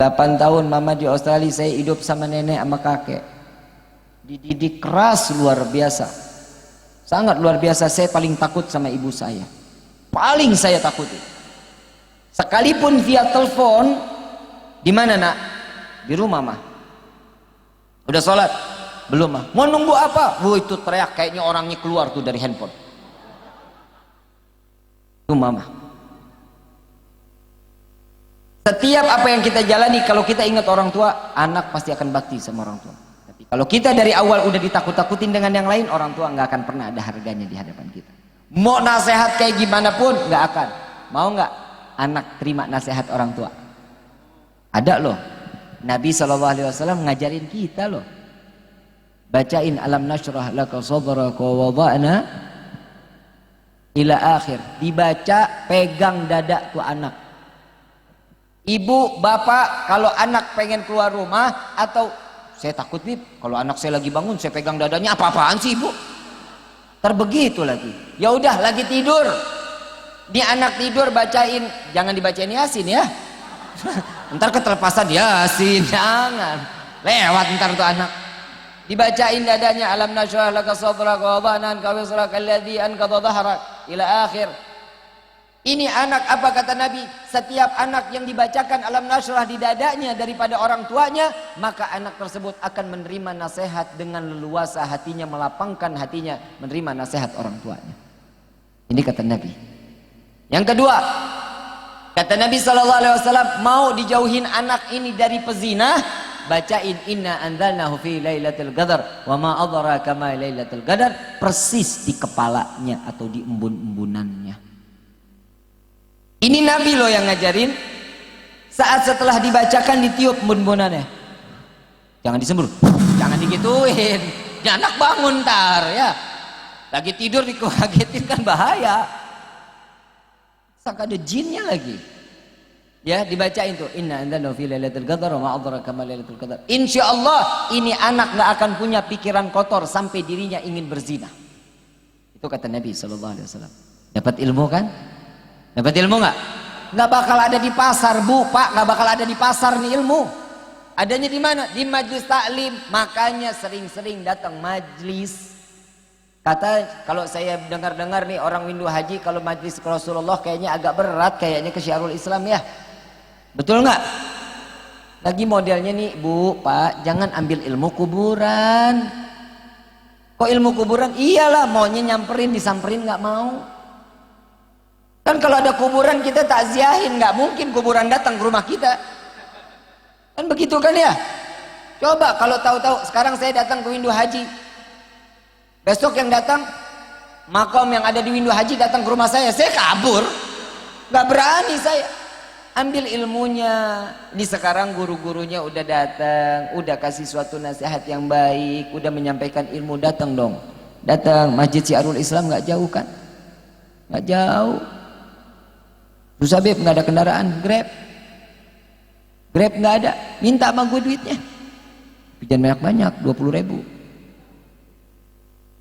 8 tahun mama di Australia, saya hidup sama nenek sama kakek. Dididik keras luar biasa. Sangat luar biasa. Saya paling takut sama ibu saya. Paling saya takuti. Sekalipun via telepon, di mana nak? Di rumah mah. Udah sholat? Belum mah. Mau nunggu apa? Itu teriak kayaknya orangnya keluar tuh dari handphone. Itu mama. Setiap apa yang kita jalani, kalau kita ingat orang tua, anak pasti akan bakti sama orang tua. Tapi kalau kita dari awal udah ditakut-takutin dengan yang lain, orang tua nggak akan pernah ada harganya di hadapan kita. Mau nasihat kayak gimana pun nggak akan. Mau nggak anak terima nasihat orang tua? Ada loh. Nabi SAW ngajarin kita loh. Bacain alam nashrah laka sadraka wa wada'na ila akhir. Dibaca, pegang dada tuh anak. Ibu, bapak, kalau anak pengen keluar rumah atau saya takut nih kalau anak saya lagi bangun saya pegang dadanya, apa-apaan sih ibu? Terbegitu lagi. Ya udah lagi tidur. Ini anak tidur bacain, jangan dibacain Yasin ya. Ntar ketelepasan Yasin, jangan. Lewat ntar tuh anak. Dibacain dadanya alam nashrah laka sadraka wa wada'na anka wizraka alladhi anqadha dhahrak ila akhir. Ini anak apa kata Nabi? Setiap anak yang dibacakan alam nashrah di dadanya daripada orang tuanya, maka anak tersebut akan menerima nasihat dengan leluasa hatinya, melapangkan hatinya menerima nasihat orang tuanya. Ini kata Nabi. Yang kedua, kata Nabi SAW, mau dijauhin anak ini dari pezina, bacain inna anzalnahu fi lailatul qadar wa ma adraka ma lailatul qadar, persis di kepalanya atau di embun-embunannya. Ini Nabi loh yang ngajarin. Saat setelah dibacakan ditiup embun-embunannya. Jangan disembur, jangan digituin. Ya, anak bangun ntar ya. Lagi tidur dikagetin kan bahaya. Sangka ada jinnya lagi. Ya, dibacain tuh inna anzalnahu fi lailatul qadar wa ma adraka ma lailatul qadar. Insyaallah ini anak enggak akan punya pikiran kotor sampai dirinya ingin berzina. Itu kata Nabi sallallahu alaihi wasallam. Dapat ilmu kan? Dapat ilmu enggak? Enggak bakal ada di pasar, Bu, Pak, enggak bakal ada di pasar nih ilmu. Adanya di mana? Di majlis taklim. Makanya sering-sering datang majlis. Kata kalau saya dengar-dengar nih orang windu haji kalau majlis Rasulullah kayaknya agak berat kayaknya ke Syiarul Islam ya. Betul nggak? Lagi modelnya nih Bu, Pak, jangan ambil ilmu kuburan. Kok ilmu kuburan? Iyalah, maunya nyamperin disamperin nggak mau. Kan kalau ada kuburan kita takziahin, nggak mungkin kuburan datang ke rumah kita. Kan begitu kan ya? Coba kalau tahu-tahu sekarang saya datang ke windu haji. Besok yang datang makom yang ada di windu haji datang ke rumah saya kabur. Nggak berani saya. Ambil ilmunya. Ini sekarang guru-gurunya udah datang, udah kasih suatu nasihat yang baik, udah menyampaikan ilmu, datang dong. Datang Masjid Syiarul Islam nggak jauh kan? Nggak jauh. Susah Beb, nggak ada kendaraan, Grab nggak ada, minta sama gue duitnya. Jangan banyak-banyak, 20.000.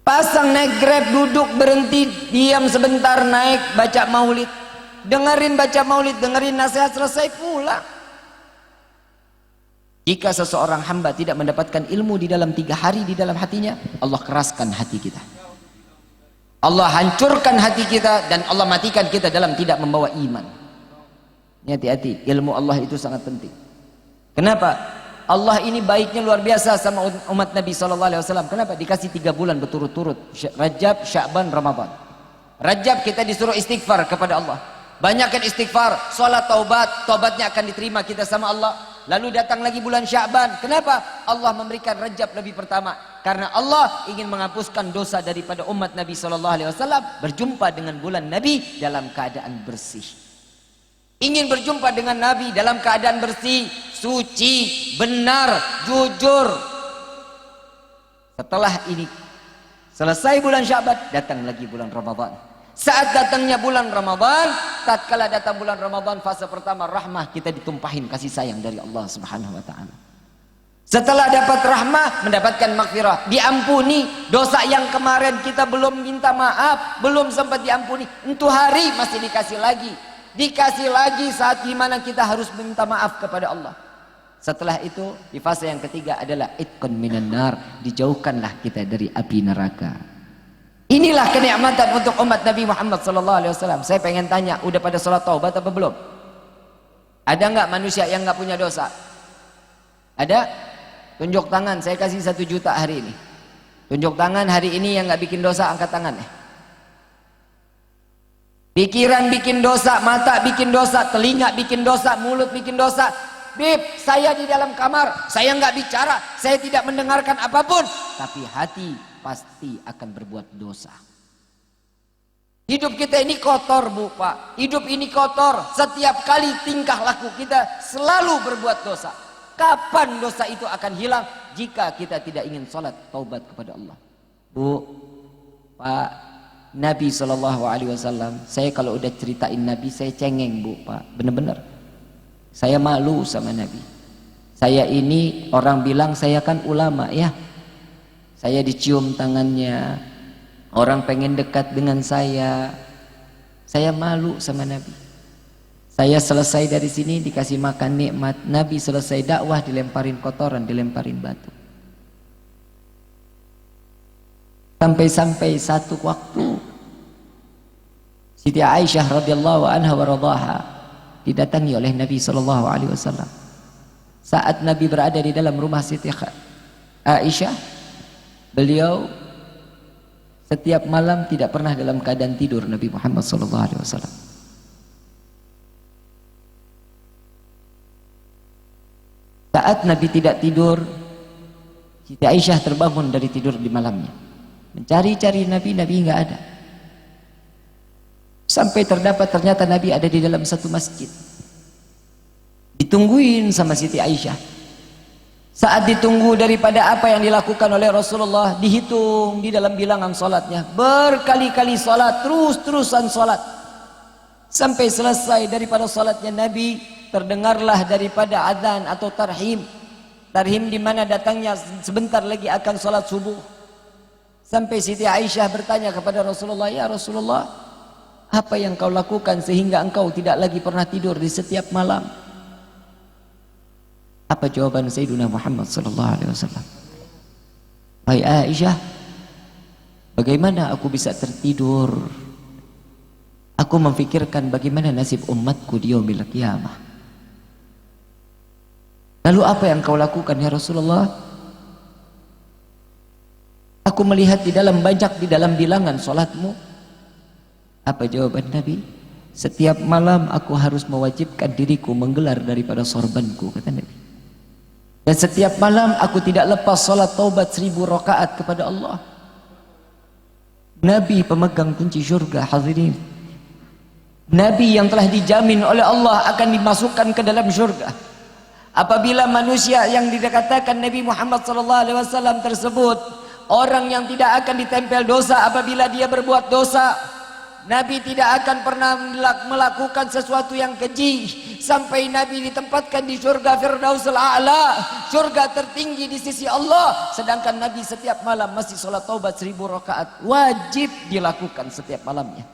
Pasang naik Grab, duduk berhenti, diam sebentar, naik baca maulid. Dengerin baca maulid, dengerin nasihat, selesai pulang. Jika seseorang hamba tidak mendapatkan ilmu di dalam 3 hari di dalam hatinya, Allah keraskan hati kita, Allah hancurkan hati kita, dan Allah matikan kita dalam tidak membawa iman. Hati-hati, ilmu Allah itu sangat penting. Kenapa? Allah ini baiknya luar biasa sama umat Nabi SAW. Kenapa? Dikasih 3 bulan berturut-turut, Rajab, Sya'ban, Ramadan. Rajab kita disuruh istighfar kepada Allah. Banyakkan istighfar, sholat, taubat, taubatnya akan diterima kita sama Allah. Lalu datang lagi bulan Sya'ban. Kenapa? Allah memberikan Rajab lebih pertama. Karena Allah ingin menghapuskan dosa daripada umat Nabi SAW. Berjumpa dengan bulan Nabi dalam keadaan bersih. Ingin berjumpa dengan Nabi dalam keadaan bersih, suci, benar, jujur. Setelah ini selesai bulan Sya'ban, datang lagi bulan Ramadan. Saat datangnya bulan Ramadan, tatkala datang bulan Ramadan, fase pertama rahmah, kita ditumpahin kasih sayang dari Allah Subhanahu wa taala. Setelah dapat rahmah, mendapatkan maghfirah, diampuni dosa yang kemarin kita belum minta maaf, belum sempat diampuni, entu hari masih dikasih lagi. Dikasih lagi saat dimana kita harus minta maaf kepada Allah. Setelah itu di fase yang ketiga adalah itqun minan nar, dijauhkanlah kita dari api neraka. Inilah kenikmatan untuk umat Nabi Muhammad SAW. Saya pengen tanya, udah pada sholat taubat apa belum? Ada nggak manusia yang nggak punya dosa? Ada? Tunjuk tangan, saya kasih 1 juta hari ini. Tunjuk tangan hari ini yang nggak bikin dosa, angkat tangan ya. Pikiran bikin dosa, mata bikin dosa, telinga bikin dosa, mulut bikin dosa. Bib, saya di dalam kamar, saya nggak bicara, saya tidak mendengarkan apapun, tapi hati pasti akan berbuat dosa. Hidup kita ini kotor, Bu, Pak. Hidup ini kotor. Setiap kali tingkah laku kita selalu berbuat dosa. Kapan dosa itu akan hilang? Jika kita tidak ingin sholat taubat kepada Allah. Bu, Pak, Nabi SAW, saya kalau udah ceritain Nabi saya cengeng, Bu, Pak, bener-bener saya malu sama Nabi. Saya ini orang bilang saya kan ulama ya, saya dicium tangannya, orang pengen dekat dengan saya malu sama Nabi. Saya selesai dari sini dikasih makan nikmat, Nabi selesai dakwah dilemparin kotoran, dilemparin batu. Sampai satu waktu Siti Aisyah radhiyallahu anha wa radhaha didatangi oleh Nabi SAW. Saat Nabi berada di dalam rumah Siti Aisyah, beliau setiap malam tidak pernah dalam keadaan tidur Nabi Muhammad SAW. Saat Nabi tidak tidur, Siti Aisyah terbangun dari tidur di malamnya, mencari-cari Nabi nggak ada. Sampai ternyata Nabi ada di dalam satu masjid. Ditungguin sama Siti Aisyah. Saat ditunggu daripada apa yang dilakukan oleh Rasulullah, dihitung di dalam bilangan salatnya. Berkali-kali salat, terus-terusan salat. Sampai selesai daripada salatnya Nabi, terdengarlah daripada azan atau tarhim. Tarhim di mana datangnya sebentar lagi akan salat subuh. Sampai Siti Aisyah bertanya kepada Rasulullah, "Ya Rasulullah, apa yang kau lakukan sehingga engkau tidak lagi pernah tidur di setiap malam?" Apa jawaban Sayyidina Muhammad sallallahu alaihi wasallam? "Hai Aisyah, bagaimana aku bisa tertidur? Aku memfikirkan bagaimana nasib umatku di yaumil qiyamah." "Lalu apa yang kau lakukan ya Rasulullah?" "Aku melihat di dalam bilangan salatmu." Apa jawaban Nabi? "Setiap malam aku harus mewajibkan diriku menggelar daripada sorbanku," kata Nabi. "Dan setiap malam aku tidak lepas salat taubat 1000 rakaat kepada Allah." Nabi pemegang kunci surga, hadirin. Nabi yang telah dijamin oleh Allah akan dimasukkan ke dalam surga. Apabila manusia yang dikatakan Nabi Muhammad SAW tersebut orang yang tidak akan ditempel dosa apabila dia berbuat dosa, Nabi tidak akan pernah melakukan sesuatu yang keji sampai Nabi ditempatkan di surga Firdausul A'la, surga tertinggi di sisi Allah. Sedangkan Nabi setiap malam masih sholat taubat 1000 rakaat, wajib dilakukan setiap malamnya.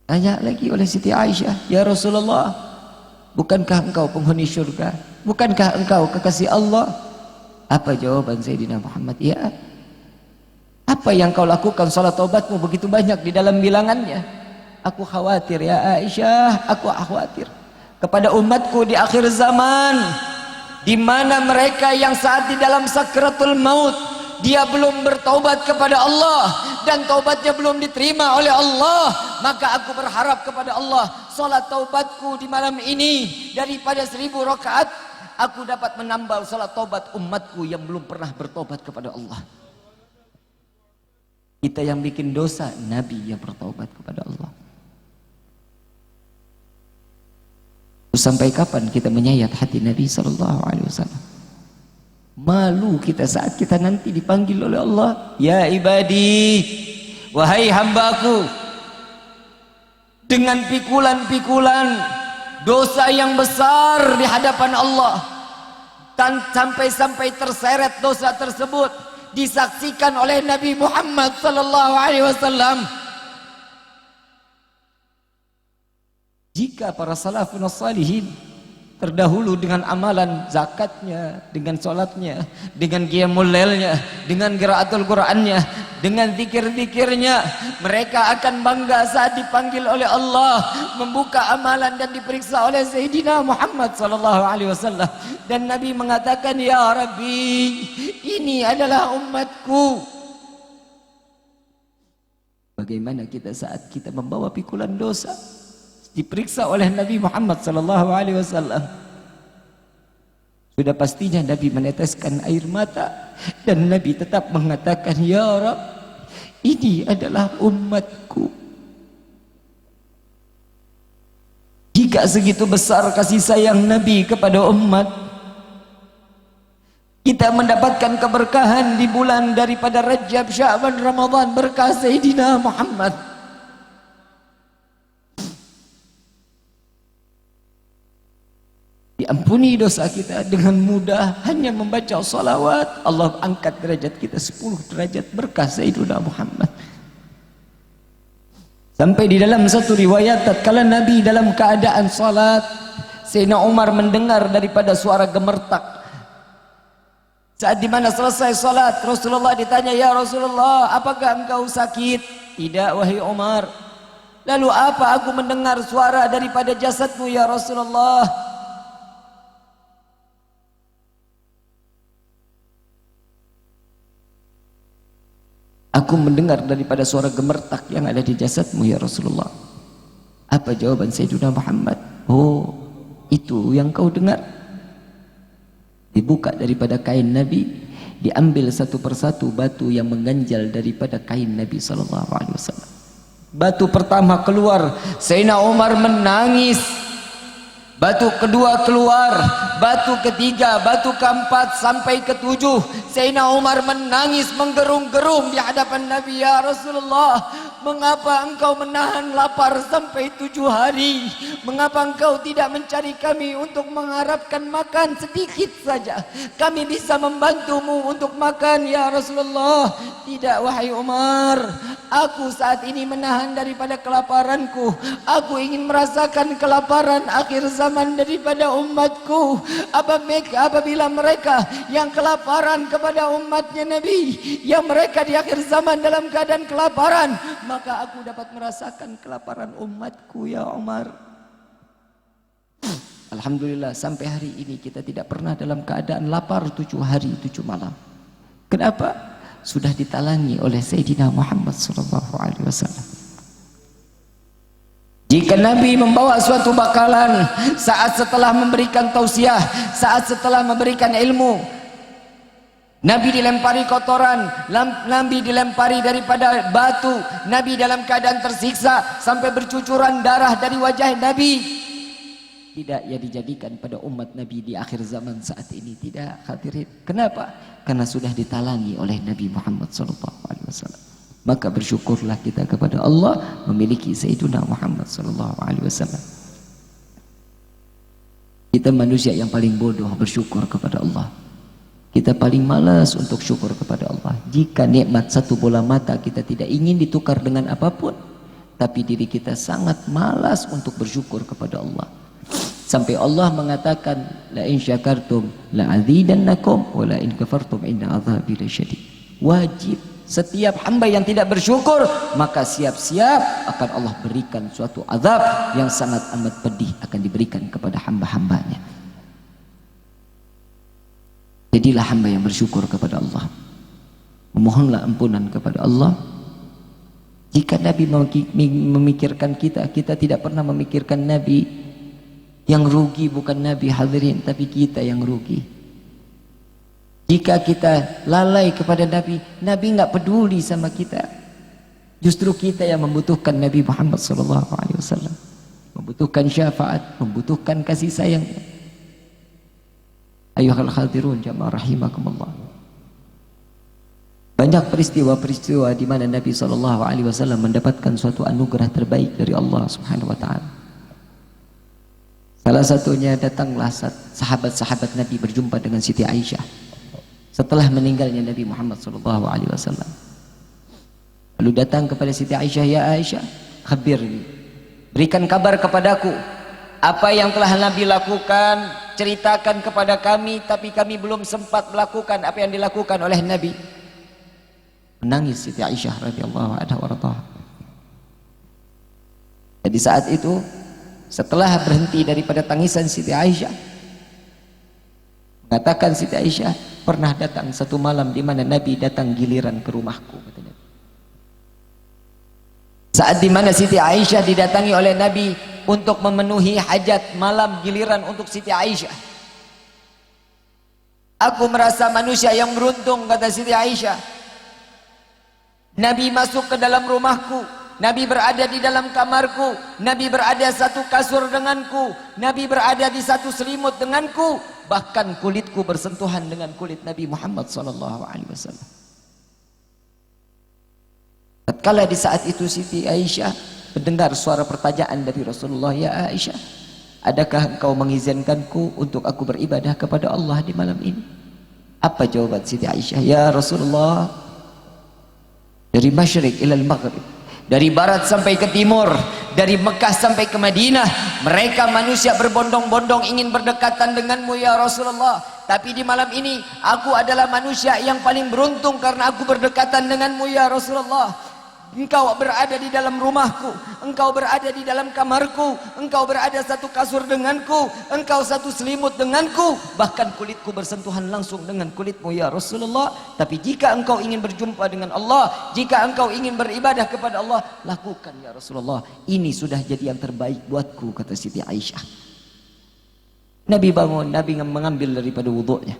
Tanya lagi oleh Siti Aisyah, "Ya Rasulullah, bukankah engkau penghuni surga? Bukankah engkau kekasih Allah?" Apa jawaban Sayyidina Muhammad? "Ya." "Apa yang kau lakukan salat taubatmu begitu banyak di dalam bilangannya?" "Aku khawatir ya Aisyah, aku khawatir kepada umatku di akhir zaman, di mana mereka yang saat di dalam sakratul maut dia belum bertaubat kepada Allah dan taubatnya belum diterima oleh Allah. Maka aku berharap kepada Allah, salat taubatku di malam ini daripada 1000 rakaat, aku dapat menambah salat taubat umatku yang belum pernah bertobat kepada Allah." Kita yang bikin dosa, Nabi yang bertaubat kepada Allah. Sampai kapan kita menyayat hati Nabi SAW? Malu kita saat kita nanti dipanggil oleh Allah, "Ya ibadi, wahai hambaku," dengan pikulan-pikulan dosa yang besar di hadapan Allah, dan sampai-sampai terseret dosa tersebut disaksikan oleh Nabi Muhammad sallallahu alaihi wasallam. Jika para salafun salihin terdahulu dengan amalan zakatnya, dengan sholatnya, dengan qiyamul lailnya, dengan qiraatul Qur'annya, dengan zikir-zikirnya, mereka akan bangga saat dipanggil oleh Allah, membuka amalan dan diperiksa oleh Sayyidina Muhammad sallallahu alaihi wasallam. Dan Nabi mengatakan, "Ya Rabbi, ini adalah umatku." Bagaimana kita saat kita membawa pikulan dosa, diperiksa oleh Nabi Muhammad sallallahu alaihi wasallam? Sudah pastinya Nabi meneteskan air mata dan Nabi tetap mengatakan, "Ya Rabb, ini adalah umatku." Jika segitu besar kasih sayang Nabi kepada umat, kita mendapatkan keberkahan di bulan daripada Rajab, Sya'ban, Ramadan, berkah Sayyidina Muhammad. Diampuni dosa kita dengan mudah hanya membaca salawat. Allah angkat derajat kita 10 derajat berkah Sayyidina Muhammad. Sampai di dalam satu riwayat, tatkala Nabi dalam keadaan salat, Sayyidina Umar mendengar daripada suara gemertak. Saat dimana selesai salat, Rasulullah ditanya, "Ya Rasulullah, apakah engkau sakit?" "Tidak, wahai Umar." "Lalu apa aku mendengar suara daripada jasadmu ya Rasulullah?" "Aku mendengar daripada suara gemertak yang ada di jasadmu ya Rasulullah." Apa jawaban Sayyidina Muhammad? Oh, itu yang kau dengar? Dibuka daripada kain Nabi, diambil satu persatu batu yang mengganjal daripada kain Nabi SAW. Batu pertama keluar, Sayyidina Umar menangis. Batu kedua keluar, batu ketiga, batu keempat sampai ketujuh, Sayyidina Umar menangis menggerung-gerung di hadapan Nabi. Ya Rasulullah, mengapa engkau menahan lapar sampai 7 hari? Mengapa engkau tidak mencari kami untuk mengharapkan makan sedikit saja? Kami bisa membantumu untuk makan ya Rasulullah. Tidak wahai Umar, aku saat ini menahan daripada kelaparanku. Aku ingin merasakan kelaparan akhir zaman daripada umatku. Apabila mereka yang kelaparan kepada umatnya Nabi, yang mereka di akhir zaman dalam keadaan kelaparan, maka aku dapat merasakan kelaparan umatku ya Umar. Alhamdulillah sampai hari ini kita tidak pernah dalam keadaan lapar 7 hari 7 malam. Kenapa? Sudah ditalangi oleh Sayyidina Muhammad SAW. Jika Nabi membawa suatu bakalan, saat setelah memberikan tausiah, saat setelah memberikan ilmu, Nabi dilempari kotoran, Nabi dilempari daripada batu, Nabi dalam keadaan tersiksa sampai bercucuran darah dari wajah Nabi. Tidak ia dijadikan pada umat Nabi di akhir zaman saat ini. Tidak, hadirin. Kenapa? Karena sudah ditalangi oleh Nabi Muhammad SAW. Maka bersyukurlah kita kepada Allah memiliki Sayyidina Muhammad SAW. Kita manusia yang paling bodoh bersyukur kepada Allah. Kita paling malas untuk syukur kepada Allah. Jika nikmat satu bola mata kita tidak ingin ditukar dengan apapun, tapi diri kita sangat malas untuk bersyukur kepada Allah. Sampai Allah mengatakan, la in syakartum la azidannakum wa la in kafartum inna azabi lasyadid. Wajib setiap hamba yang tidak bersyukur, maka siap-siap akan Allah berikan suatu azab yang sangat amat pedih akan diberikan kepada hamba-hambanya. Jadilah hamba yang bersyukur kepada Allah. Memohonlah ampunan kepada Allah. Jika Nabi memikirkan kita, kita tidak pernah memikirkan Nabi. Yang rugi bukan Nabi hadirin, tapi kita yang rugi. Jika kita lalai kepada Nabi, Nabi nggak peduli sama kita. Justru kita yang membutuhkan Nabi Muhammad SAW, membutuhkan syafaat, membutuhkan kasih sayang. Ayuhal hadirun jamaah rahimakumullah. Banyak peristiwa-peristiwa di mana Nabi SAW mendapatkan suatu anugerah terbaik dari Allah Subhanahu Wa Taala. Salah satunya datanglah sahabat-sahabat Nabi berjumpa dengan Siti Aisyah setelah meninggalnya Nabi Muhammad SAW. Lalu datang kepada Siti Aisyah, ya Aisyah, khabirni, berikan kabar kepadaku apa yang telah Nabi lakukan, ceritakan kepada kami, tapi kami belum sempat melakukan apa yang dilakukan oleh Nabi. Menangis Siti Aisyah radhiyallahu anha warḍaha. Jadi saat itu, setelah berhenti daripada tangisan Siti Aisyah, mengatakan Siti Aisyah, pernah datang satu malam di mana Nabi datang giliran ke rumahku. Saat di mana Siti Aisyah didatangi oleh Nabi untuk memenuhi hajat malam giliran untuk Siti Aisyah. Aku merasa manusia yang beruntung, kata Siti Aisyah. Nabi masuk ke dalam rumahku, Nabi berada di dalam kamarku, Nabi berada satu kasur denganku, Nabi berada di satu selimut denganku, bahkan kulitku bersentuhan dengan kulit Nabi Muhammad SAW. Tatkala di saat itu Siti Aisyah mendengar suara pertanyaan dari Rasulullah, ya Aisyah, adakah engkau mengizinkanku untuk aku beribadah kepada Allah di malam ini? Apa jawaban Siti Aisyah? Ya Rasulullah, dari masyriq ilal maghrib, dari barat sampai ke timur, dari Mekah sampai ke Madinah, mereka manusia berbondong-bondong ingin berdekatan denganmu ya Rasulullah. Tapi di malam ini aku adalah manusia yang paling beruntung karena aku berdekatan denganmu ya Rasulullah. Engkau berada di dalam rumahku, engkau berada di dalam kamarku, engkau berada satu kasur denganku, engkau satu selimut denganku, bahkan kulitku bersentuhan langsung dengan kulitmu ya Rasulullah. Tapi jika engkau ingin berjumpa dengan Allah, jika engkau ingin beribadah kepada Allah, lakukan ya Rasulullah. Ini sudah jadi yang terbaik buatku, kata Siti Aisyah. Nabi bangun, Nabi mengambil daripada wudunya.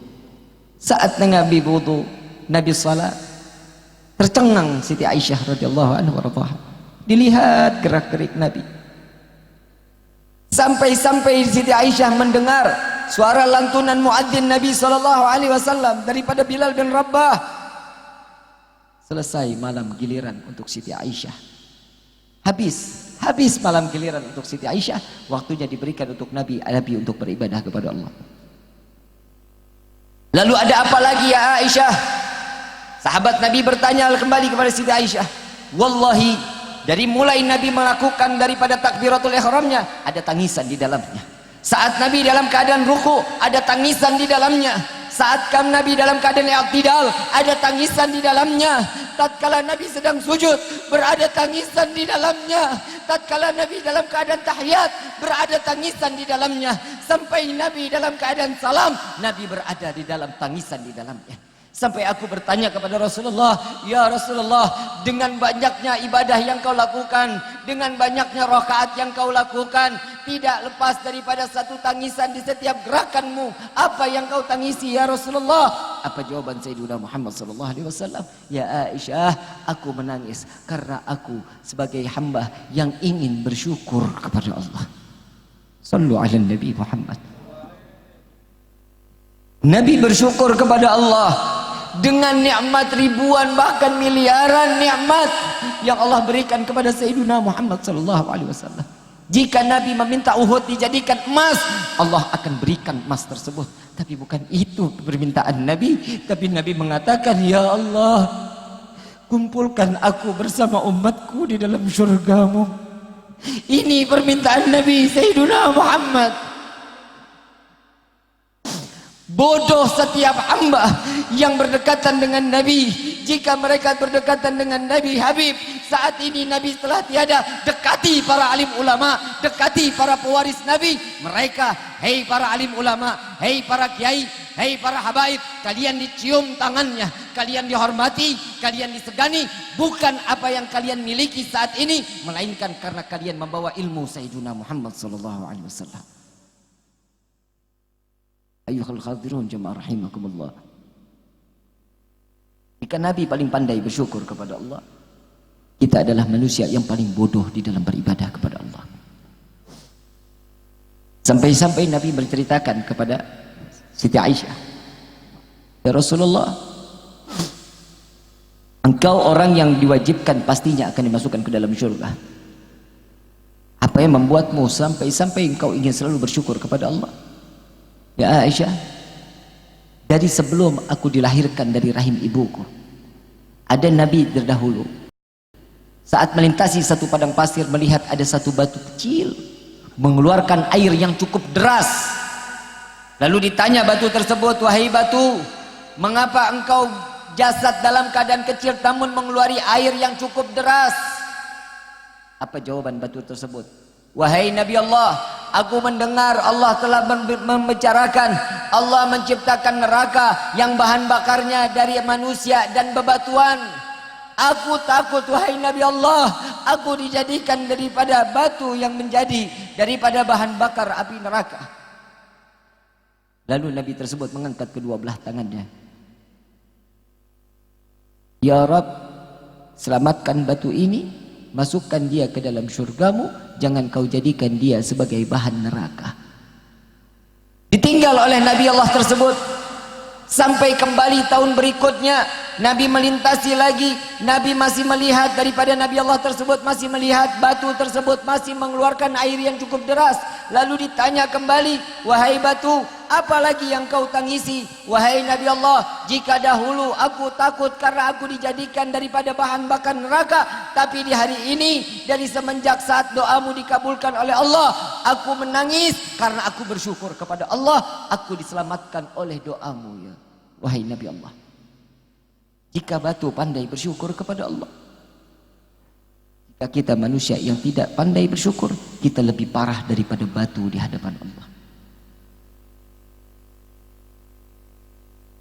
Saat Nabi wudu, Nabi salat, tercengang Siti Aisyah radhiyallahu anha. Dilihat gerak-gerik Nabi. Sampai-sampai Siti Aisyah mendengar suara lantunan muadzin Nabi SAW daripada Bilal bin Rabah. Selesai malam giliran untuk Siti Aisyah. Habis malam giliran untuk Siti Aisyah. Waktunya diberikan untuk Nabi untuk beribadah kepada Allah. Lalu ada apa lagi ya Aisyah? Sahabat Nabi bertanya kembali kepada Siti Aisyah. Wallahi, dari mulai Nabi melakukan daripada takbiratul ihramnya, ada tangisan di dalamnya. Saat Nabi dalam keadaan ruku, ada tangisan di dalamnya. Saat Nabi dalam keadaan i'tidal, ada tangisan di dalamnya. Tatkala Nabi sedang sujud, berada tangisan di dalamnya. Tatkala Nabi dalam keadaan tahiyat, berada tangisan di dalamnya. Sampai Nabi dalam keadaan salam, Nabi berada di dalam tangisan di dalamnya. Sampai aku bertanya kepada Rasulullah, ya Rasulullah, dengan banyaknya ibadah yang kau lakukan, dengan banyaknya rakaat yang kau lakukan, tidak lepas daripada satu tangisan di setiap gerakanmu. Apa yang kau tangisi ya Rasulullah? Apa jawaban Sayyidina Muhammad SAW? Ya Aisyah, aku menangis karena aku sebagai hamba yang ingin bersyukur kepada Allah. Sallu ala Nabi Muhammad. Nabi bersyukur kepada Allah dengan nikmat ribuan bahkan miliaran nikmat yang Allah berikan kepada Sayyidina Muhammad SAW. Jika Nabi meminta Uhud dijadikan emas, Allah akan berikan emas tersebut. Tapi bukan itu permintaan Nabi. Tapi Nabi mengatakan, ya Allah, kumpulkan aku bersama umatku di dalam syurgamu. Ini permintaan Nabi Sayyidina Muhammad. Bodoh setiap hamba yang berdekatan dengan Nabi. Jika mereka berdekatan dengan Nabi Habib, saat ini Nabi telah tiada, dekati para alim ulama, dekati para pewaris Nabi. Mereka, hei para alim ulama, hei para kiai, hei para habaib, kalian dicium tangannya, kalian dihormati, kalian disegani, bukan apa yang kalian miliki saat ini, melainkan karena kalian membawa ilmu Sayyidina Muhammad SAW. Ayuhal khadirun jamaah rahimakumullah. Jika Nabi paling pandai bersyukur kepada Allah, kita adalah manusia yang paling bodoh di dalam beribadah kepada Allah. Sampai-sampai Nabi berceritakan kepada Siti Aisyah, ya Rasulullah, engkau orang yang diwajibkan pastinya akan dimasukkan ke dalam syurga. Apa yang membuatmu sampai-sampai engkau ingin selalu bersyukur kepada Allah? Ya Aisyah, dari sebelum aku dilahirkan dari rahim ibuku, ada Nabi terdahulu. Saat melintasi satu padang pasir, melihat ada satu batu kecil mengeluarkan air yang cukup deras. Lalu ditanya batu tersebut, wahai batu, mengapa engkau jasad dalam keadaan kecil namun mengeluari air yang cukup deras? Apa jawaban batu tersebut? Wahai Nabi Allah, aku mendengar Allah telah membicarakan, Allah menciptakan neraka yang bahan bakarnya dari manusia dan bebatuan. Aku takut wahai Nabi Allah, aku dijadikan daripada batu yang menjadi daripada bahan bakar api neraka. Lalu Nabi tersebut mengangkat kedua belah tangannya. Ya Rabb, selamatkan batu ini, masukkan dia ke dalam syurgamu, jangan kau jadikan dia sebagai bahan neraka. Ditinggal oleh Nabi Allah tersebut. Sampai kembali tahun berikutnya, Nabi melintasi lagi, Nabi masih melihat daripada Nabi Allah tersebut, masih melihat batu tersebut masih mengeluarkan air yang cukup deras. Lalu ditanya kembali, wahai batu, apa lagi yang kau tangisi? Wahai Nabi Allah, jika dahulu aku takut karena aku dijadikan daripada bahan bakar neraka, tapi di hari ini, dari semenjak saat doamu dikabulkan oleh Allah, aku menangis karena aku bersyukur kepada Allah, aku diselamatkan oleh doamu ya wahai Nabi Allah. Jika batu pandai bersyukur kepada Allah, Kita manusia yang tidak pandai bersyukur, kita lebih parah daripada batu di hadapan Allah.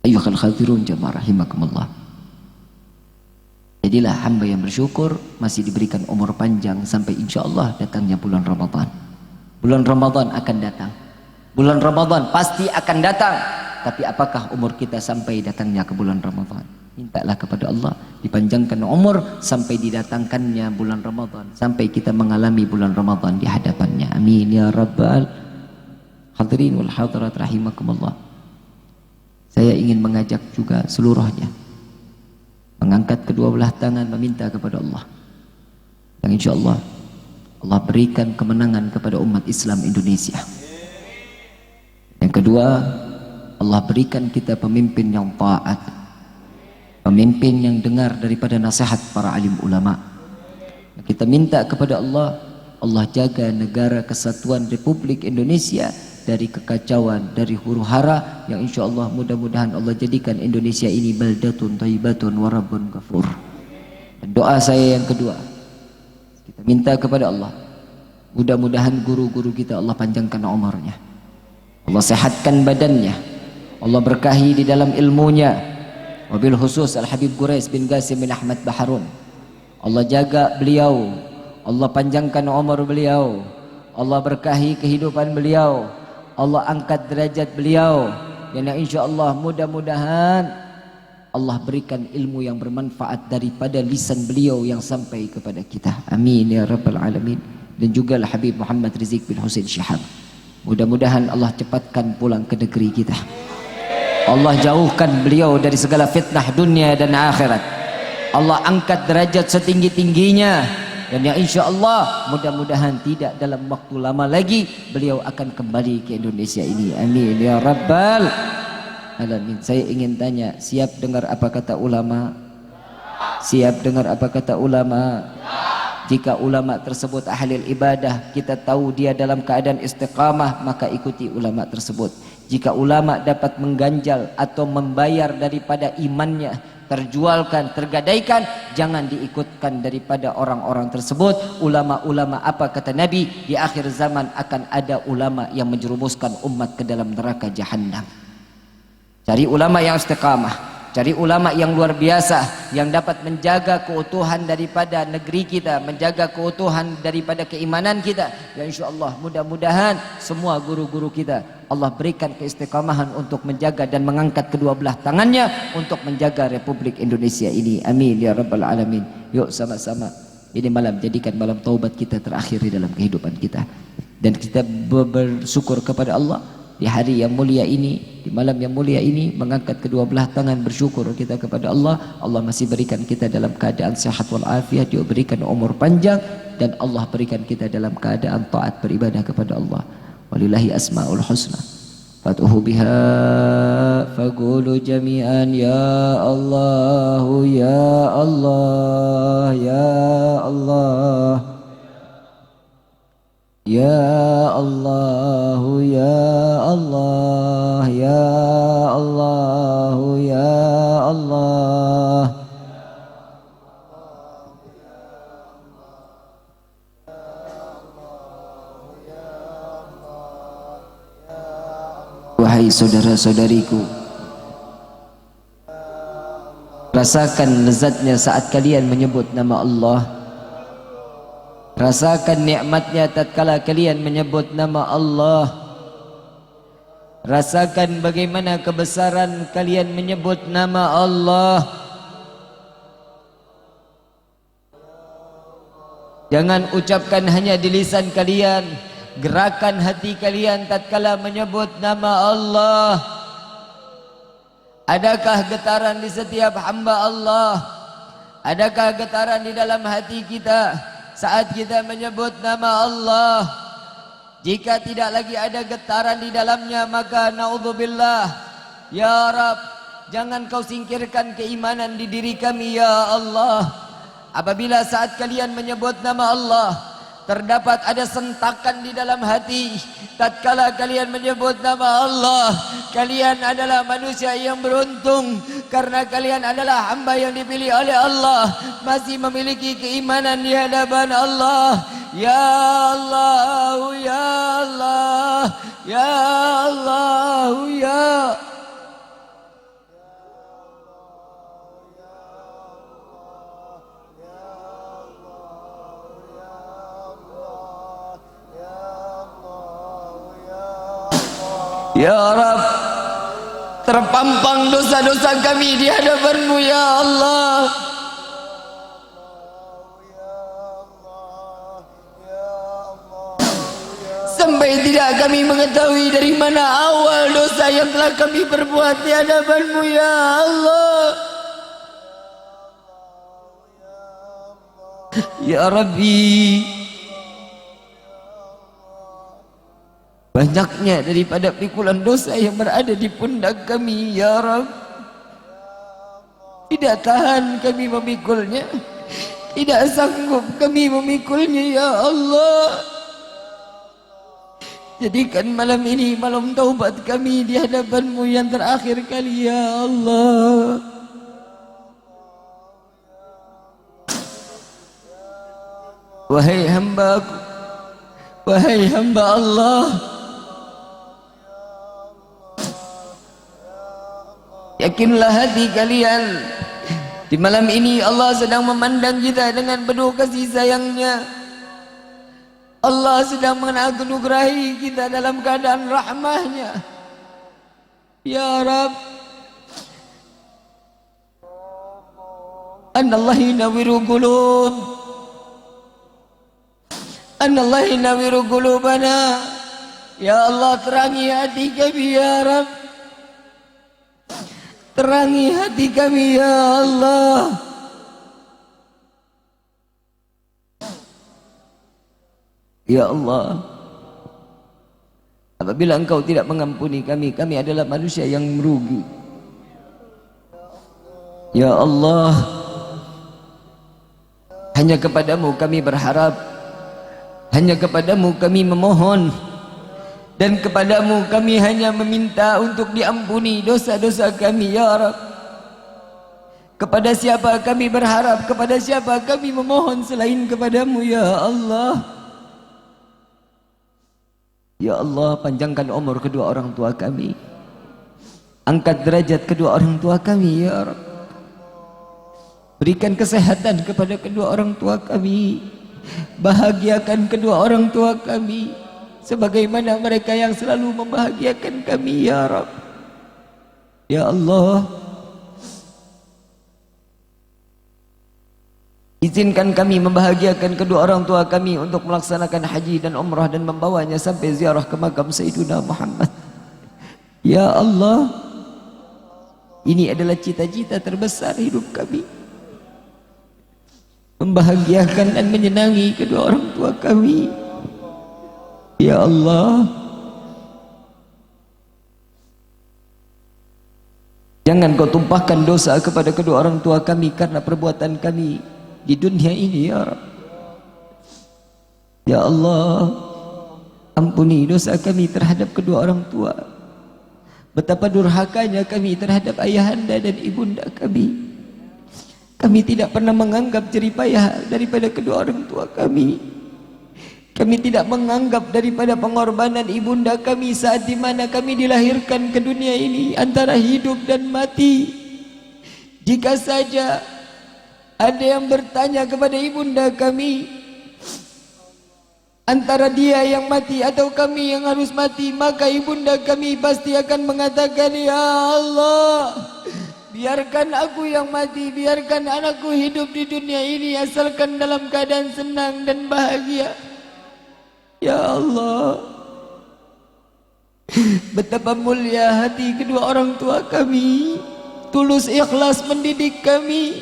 Ayyuhal khadirun jamaah rahimakumullah. Jadilah hamba yang bersyukur, masih diberikan umur panjang sampai insya Allah datangnya bulan Ramadan. Bulan Ramadan akan datang. Bulan Ramadan pasti akan datang. Tapi apakah umur kita sampai datangnya ke bulan Ramadan? Mintalah kepada Allah dipanjangkan umur sampai didatangkannya bulan Ramadan, sampai kita mengalami bulan Ramadan di hadapannya. Amin ya rabbal hadirin wal hadirat rahimakumullah. Saya ingin mengajak juga seluruhnya mengangkat kedua belah tangan meminta kepada Allah. Dan insya Allah Allah berikan kemenangan kepada umat Islam Indonesia. Yang kedua, Allah berikan kita pemimpin yang taat, pemimpin yang dengar daripada nasihat para alim ulama. Kita minta kepada Allah, Allah jaga negara kesatuan Republik Indonesia dari kekacauan, dari huru-hara, yang insya Allah mudah-mudahan Allah jadikan Indonesia ini baldatun thayyibatun wa rabbun ghafur. Dan doa saya yang kedua, kita minta kepada Allah, mudah-mudahan guru-guru kita Allah panjangkan umurnya, Allah sehatkan badannya, Allah berkahi di dalam ilmunya. Wabil khusus Al-Habib Quraish bin Qasim bin Ahmad Baharun, Allah jaga beliau, Allah panjangkan umur beliau, Allah berkahi kehidupan beliau, Allah angkat derajat beliau, dan insya Allah mudah-mudahan Allah berikan ilmu yang bermanfaat daripada lisan beliau yang sampai kepada kita. Amin ya rabbal alamin. Dan juga Al-Habib Muhammad Rizik bin Husain Syihab, mudah-mudahan Allah cepatkan pulang ke negeri kita, Allah jauhkan beliau dari segala fitnah dunia dan akhirat, Allah angkat derajat setinggi-tingginya, dan yang insya Allah mudah-mudahan tidak dalam waktu lama lagi beliau akan kembali ke Indonesia ini. Amin ya rabbal alamin. Saya ingin tanya, siap dengar apa kata ulama? Siap dengar apa kata ulama? Jika ulama tersebut ahli ibadah, kita tahu dia dalam keadaan istiqamah, maka ikuti ulama tersebut. Jika ulama dapat mengganjal atau membayar daripada imannya, terjualkan, tergadaikan, jangan diikutkan daripada orang-orang tersebut. Ulama-ulama apa kata Nabi? Di akhir zaman akan ada ulama yang menjerumuskan umat ke dalam neraka jahannam. Cari ulama yang istiqamah, cari ulama yang luar biasa, yang dapat menjaga keutuhan daripada negeri kita, menjaga keutuhan daripada keimanan kita. Ya insya Allah mudah-mudahan semua guru-guru kita Allah berikan keistiqamahan untuk menjaga dan mengangkat kedua belah tangannya untuk menjaga Republik Indonesia ini. Amin ya rabbal alamin. Yuk sama-sama ini malam jadikan malam taubat kita terakhir di dalam kehidupan kita, dan kita bersyukur kepada Allah di hari yang mulia ini, di malam yang mulia ini, mengangkat kedua belah tangan bersyukur kita kepada Allah. Allah masih berikan kita dalam keadaan sehat walafiat, dia berikan umur panjang, dan Allah berikan kita dalam keadaan taat beribadah kepada Allah. Walillahi asmaul husna fatuhu biha faqulu jami'an ya Allah ya Allah ya Allah ya Allah ya Allah ya Allah ya Allah. Wahai saudara-saudariku, rasakan lezatnya saat kalian menyebut nama Allah. Rasakan nikmatnya tatkala kalian menyebut nama Allah. Rasakan bagaimana kebesaran kalian menyebut nama Allah. Jangan ucapkan hanya di lisan kalian, gerakan hati kalian tatkala menyebut nama Allah. Adakah getaran di setiap hamba Allah? Adakah getaran di dalam hati kita saat kita menyebut nama Allah? Jika tidak lagi ada getaran di dalamnya, maka naudzubillah. Ya Rab, jangan kau singkirkan keimanan di diri kami ya Allah. Apabila saat kalian menyebut nama Allah, terdapat ada sentakan di dalam hati. Tatkala kalian menyebut nama Allah, kalian adalah manusia yang beruntung, karena kalian adalah hamba yang dipilih oleh Allah, masih memiliki keimanan di hadapan Allah. Ya Allah, ya Allah, ya Allah, ya Ya Rabb, terpampang dosa-dosa kami di hadapan-Mu ya Allah. Sampai tidak kami mengetahui dari mana awal dosa yang telah kami perbuat di hadapan-Mu ya Allah. Ya Rabbi, banyaknya daripada pikulan dosa yang berada di pundak kami ya Rabb, tidak tahan kami memikulnya, tidak sanggup kami memikulnya ya Allah. Jadikan malam ini malam taubat kami di hadapan-Mu yang terakhir kali ya Allah. Wahai hamba-Ku, wahai hamba Allah, yakinlah hati kalian, di malam ini Allah sedang memandang kita dengan penuh kasih sayangnya. Allah sedang menganugerahi kita dalam keadaan rahmahnya. Ya Rabb, Anallahi nawiru qulub, Anallahi nawiru qulubana. Ya Allah, terangi hati kami ya Rabb, terangi hati kami ya Allah. Ya Allah, apabila Engkau tidak mengampuni kami, kami adalah manusia yang merugi. Ya Allah, hanya kepadamu kami berharap, hanya kepadamu kami memohon, dan kepadamu kami hanya meminta untuk diampuni dosa-dosa kami ya Rabb. Kepada siapa kami berharap, kepada siapa kami memohon selain kepadamu ya Allah. Ya Allah, panjangkan umur kedua orang tua kami, angkat derajat kedua orang tua kami ya Rabb. Berikan kesehatan kepada kedua orang tua kami, bahagiakan kedua orang tua kami sebagaimana mereka yang selalu membahagiakan kami ya Rabb. Ya Allah, izinkan kami membahagiakan kedua orang tua kami untuk melaksanakan haji dan umrah dan membawanya sampai ziarah ke makam Sayyidina Muhammad. Ya Allah, ini adalah cita-cita terbesar hidup kami, membahagiakan dan menyenangi kedua orang tua kami. Ya Allah, jangan Kau tumpahkan dosa kepada kedua orang tua kami karena perbuatan kami di dunia ini ya Rabb. Ya Allah, ampuni dosa kami terhadap kedua orang tua. Betapa durhakanya kami terhadap ayahanda dan ibunda kami. Kami tidak pernah menganggap jerih payah daripada kedua orang tua kami. Kami tidak menganggap daripada pengorbanan ibunda kami saat di mana kami dilahirkan ke dunia ini antara hidup dan mati. Jika saja ada yang bertanya kepada ibunda kami, antara dia yang mati atau kami yang harus mati, maka ibunda kami pasti akan mengatakan, ya Allah, biarkan aku yang mati, biarkan anakku hidup di dunia ini asalkan dalam keadaan senang dan bahagia. Ya Allah, betapa mulia hati kedua orang tua kami, tulus ikhlas mendidik kami.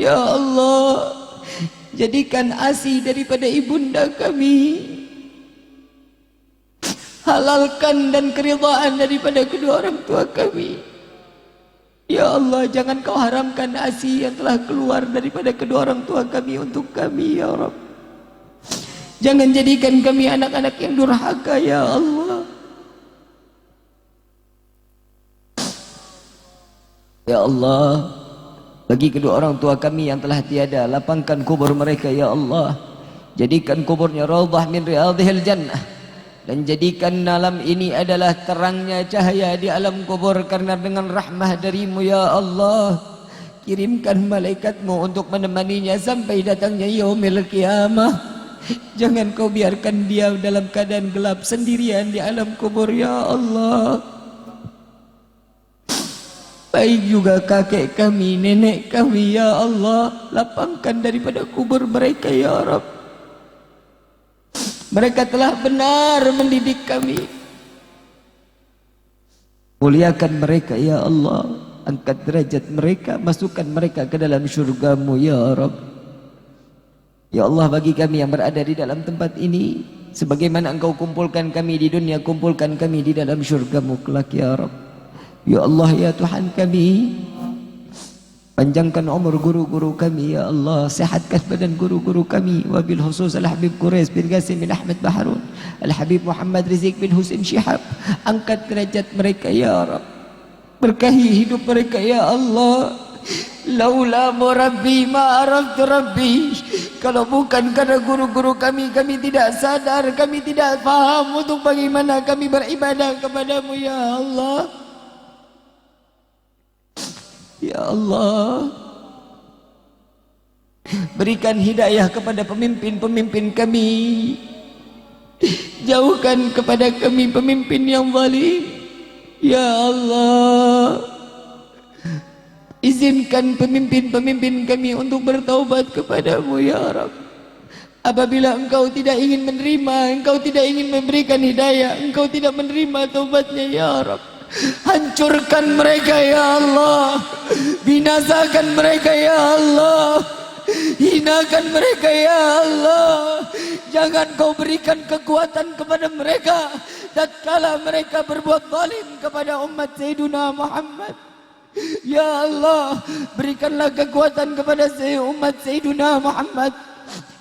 Ya Allah, jadikan ASI daripada ibunda kami, halalkan dan keridhaan daripada kedua orang tua kami. Ya Allah, jangan Kau haramkan ASI yang telah keluar daripada kedua orang tua kami untuk kami ya Rabb. Jangan jadikan kami anak-anak yang durhaka ya Allah. Ya Allah, bagi kedua orang tua kami yang telah tiada, lapangkan kubur mereka ya Allah. Jadikan kuburnya raudhah min riyadhil jannah, dan jadikan alam ini adalah terangnya cahaya di alam kubur, karena dengan rahmah darimu ya Allah. Kirimkan malaikatmu untuk menemaninya sampai datangnya yaumil qiyamah. Jangan kau biarkan dia dalam keadaan gelap sendirian di alam kubur ya Allah. Baik juga kakek kami, nenek kami ya Allah, lapangkan daripada kubur mereka ya Rabb. Mereka telah benar mendidik kami. Muliakan mereka ya Allah, angkat derajat mereka, masukkan mereka ke dalam syurga-Mu ya Rabb. Ya Allah, bagi kami yang berada di dalam tempat ini, sebagaimana Engkau kumpulkan kami di dunia, kumpulkan kami di dalam syurga-Mu kelak ya Rabb. Ya Allah ya Tuhan kami, panjangkan umur guru-guru kami ya Allah, sehatkan badan guru-guru kami, wabil khusus Al-Habib Quraish bin Qasim bin Ahmad Baharun, Al-Habib Muhammad Rizik bin Husin Syihab. Angkat derajat mereka ya Rabb, berkahi hidup mereka ya Allah. Laula murabbi ma araftu rabbi, kalau bukan karena guru-guru kami, kami tidak sadar, kami tidak faham untuk bagaimana kami beribadah kepadamu ya Allah. Ya Allah, berikan hidayah kepada pemimpin-pemimpin kami, jauhkan kepada kami pemimpin yang zalim ya Allah. Izinkan pemimpin-pemimpin kami untuk bertaubat kepadamu ya Rabb. Apabila Engkau tidak ingin menerima, Engkau tidak ingin memberikan hidayah, Engkau tidak menerima taubatnya ya Rabb, hancurkan mereka ya Allah, binasakan mereka ya Allah, hinakan mereka ya Allah. Jangan kau berikan kekuatan kepada mereka tatkala mereka berbuat zalim kepada umat Sayyidina Muhammad. Ya Allah, berikanlah kekuatan kepada umat Sayyidina Muhammad.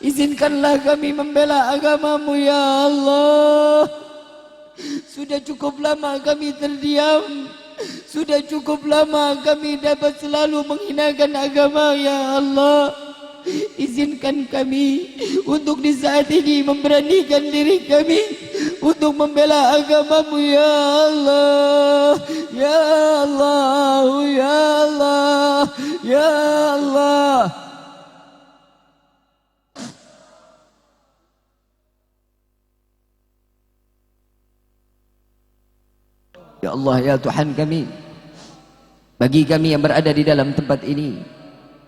Izinkanlah kami membela agamamu ya Allah. Sudah cukup lama kami terdiam, sudah cukup lama kami dapat selalu menghinakan agama ya Allah. Izinkan kami untuk di saat ini memberanikan diri kami untuk membela agamamu ya Allah. Ya Allah, ya Allah, ya Allah. Ya Allah ya Tuhan kami, bagi kami yang berada di dalam tempat ini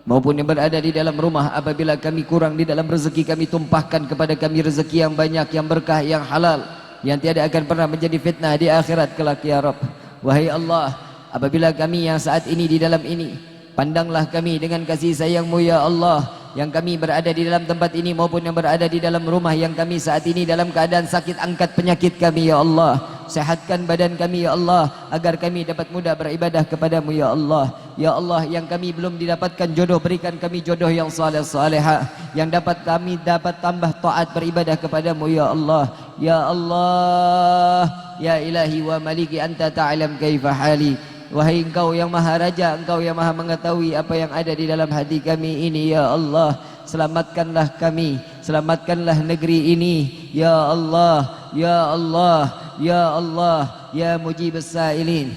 maupun yang berada di dalam rumah, apabila kami kurang di dalam rezeki, kami tumpahkan kepada kami rezeki yang banyak, yang berkah, yang halal, yang tiada akan pernah menjadi fitnah di akhirat kelak ya Rabb. Wahai Allah, apabila kami yang saat ini di dalam ini, pandanglah kami dengan kasih sayang-Mu ya Allah. Yang kami berada di dalam tempat ini maupun yang berada di dalam rumah, yang kami saat ini dalam keadaan sakit, angkat penyakit kami ya Allah. Sehatkan badan kami ya Allah, agar kami dapat mudah beribadah kepadamu ya Allah. Ya Allah, yang kami belum didapatkan jodoh, berikan kami jodoh yang saleh salehah, yang dapat kami dapat tambah taat beribadah kepadamu ya Allah. Ya Allah, ya ilahi wa maliki, anta ta'lam kaifa hali. Wahai Engkau yang maha raja, Engkau yang maha mengetahui apa yang ada di dalam hati kami ini ya Allah. Selamatkanlah kami, selamatkanlah negeri ini ya Allah, ya Allah, ya Allah, ya mujib as-sa'ilin.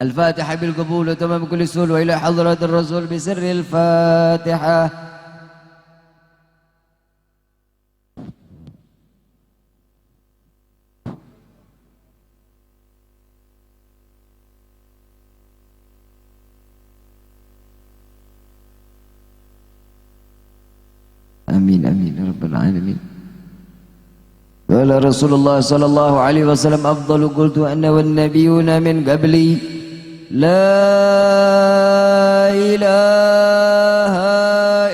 Al-Fatiha bil qabul wa tamam kulli sul wa ila hadratir rasul bi sirri al-Fatiha. Amin amin ya rabbal alamin. Qala Rasulullah sallallahu alaihi wasallam, afdalu qultu anna wan nabiyuna min qabli, la ilaha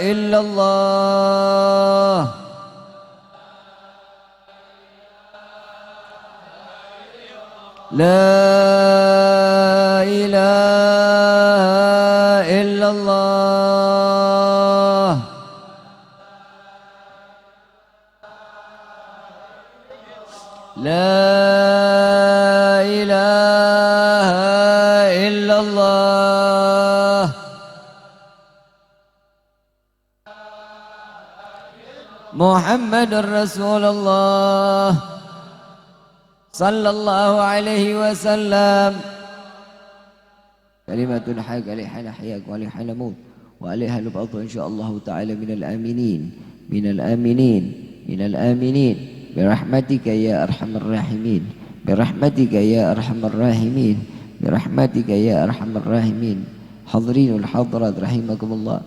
illallah. La ilaha illallah. لا إله إلا الله محمد رسول الله صلى الله عليه وسلم كلمة الحق عليها نحياك وعليها نموت وعليها نبعث إن شاء الله تعالى من الآمنين من الآمنين من الآمنين برحمتك يا أرحم الراحمين برحمتك يا أرحم الراحمين برحمتك يا أرحم الراحمين حاضرين الحاضرات رحمكم الله.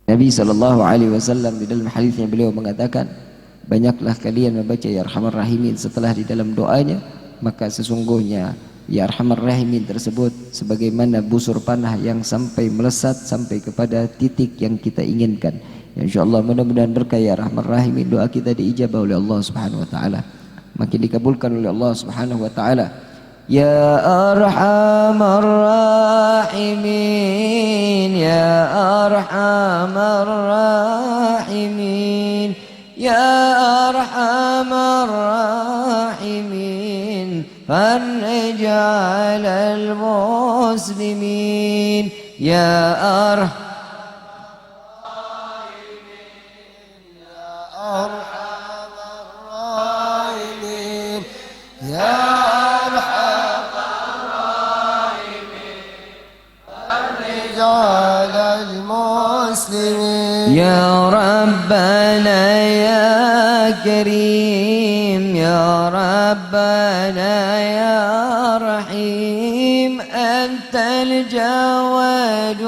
Nabi SAW di dalam hadisnya beliau mengatakan, banyaklah kalian membaca ya Arhamar Rahimin setelah di dalam doanya, maka sesungguhnya ya Arhamar Rahimin tersebut sebagaimana busur panah yang sampai melesat sampai kepada titik yang kita inginkan. Ya, insyaallah mudah-mudahan berkah ya Arhamar Rahimin, doa kita diijabah oleh Allah Subhanahu wa taala, makin dikabulkan oleh Allah Subhanahu wa taala. Ya Arhamar Rahimin, Ya Arhamar Rahimin, Ya Arhamar Rahimin, farij 'alal muslimin. Ya Arhamar Rahimin, Ya Arhamar Rahimin, Ya على المسلمين. يا ربنا يا كريم، يا ربنا يا رحيم، أنت الجواد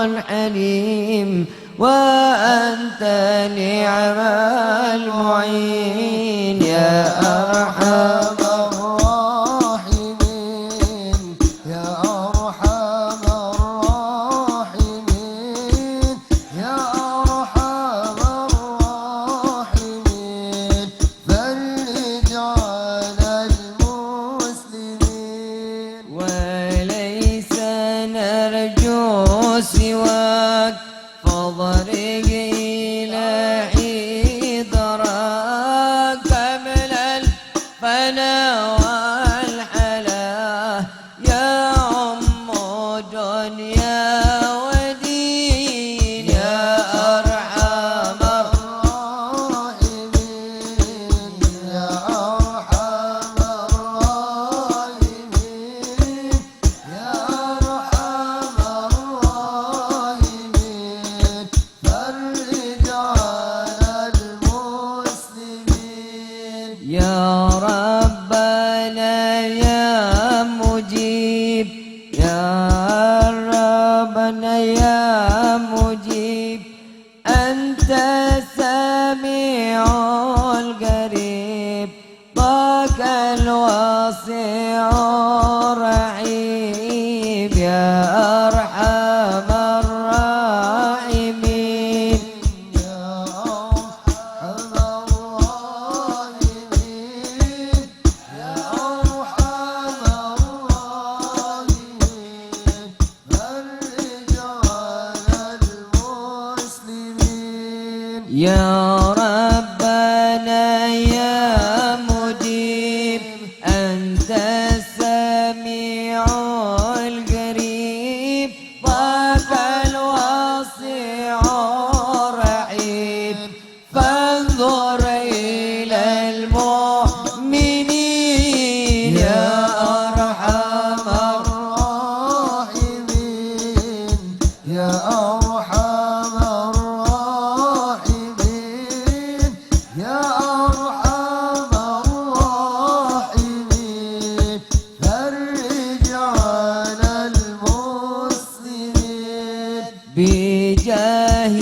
الحليم وأنت نعم المعين. يا أرحم سواك فضرق إلهي دراك قبل الفنا والحلا. يا أم دنيا ودين، يا أرحم الراحمين، يا أرحم الراحمين، يا يا ربنا يا مجيب، يا ربنا يا مجيب، أنت السميع القريب، ضاك الواسع الرحيم. يا أرحم الراحمين، يا أرحم الراحمين، يا أرحم الراحمين، فرج على المسلمين. يا ربنا يا مجيب، أنت السميع القريب، ضاك الواسع الرحيم، فانظر إلى المؤمنين. يا أرحم الراحمين، يا أرحم الراحمين، يا أرحم الراحمين، فرج على المسلمين. بجاه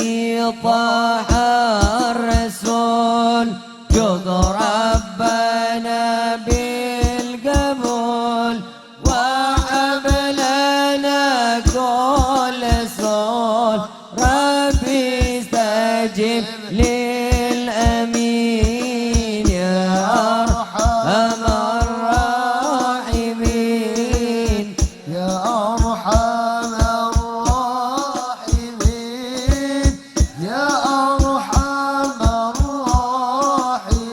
طه الرسول جد ربنا بالقبول، وهب لنا كل صول، ربي استجب للأمين. يا أرحم الراحمين، يا أرحم الراحمين، يا أرحم الراحمين،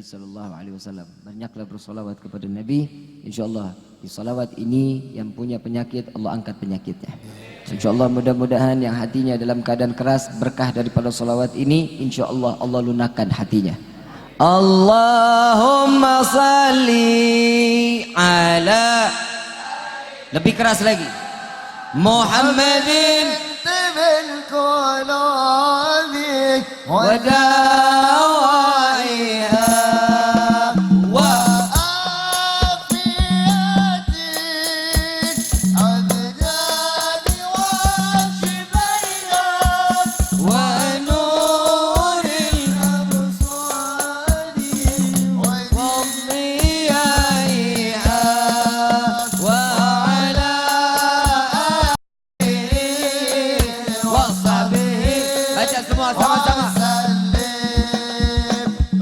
Nabi sallallahu alaihi wasallam. Banyaklah bersolawat kepada Nabi. Insyaallah di solawat ini yang punya penyakit Allah angkat penyakitnya. Insyaallah mudah-mudahan yang hatinya dalam keadaan keras berkah daripada solawat ini insyaallah Allah lunakkan hatinya. Allahumma salli ala, lebih keras lagi, Muhammadin bil qulubi wa dawaiha wa afiyatin abdani wa shibayha wa nuril absari wa dhiyaiha wa ala alihi wa sahbihi. Baca semua sama-sama.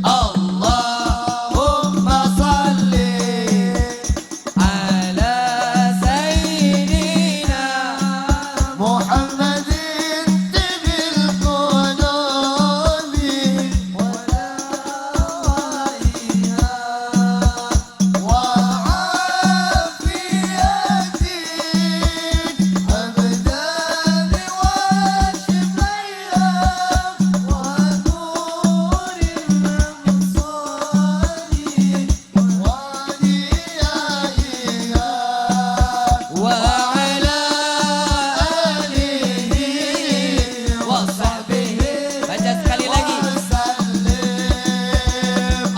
Allahumma salli ala sayyidina Muhammadin tibil qulubi wa dawaiha wa afiyatin abdani wa shibayha wa nuril absari wa diyaiha wa ala alihi wa sahbihi. Baca sekali lagi.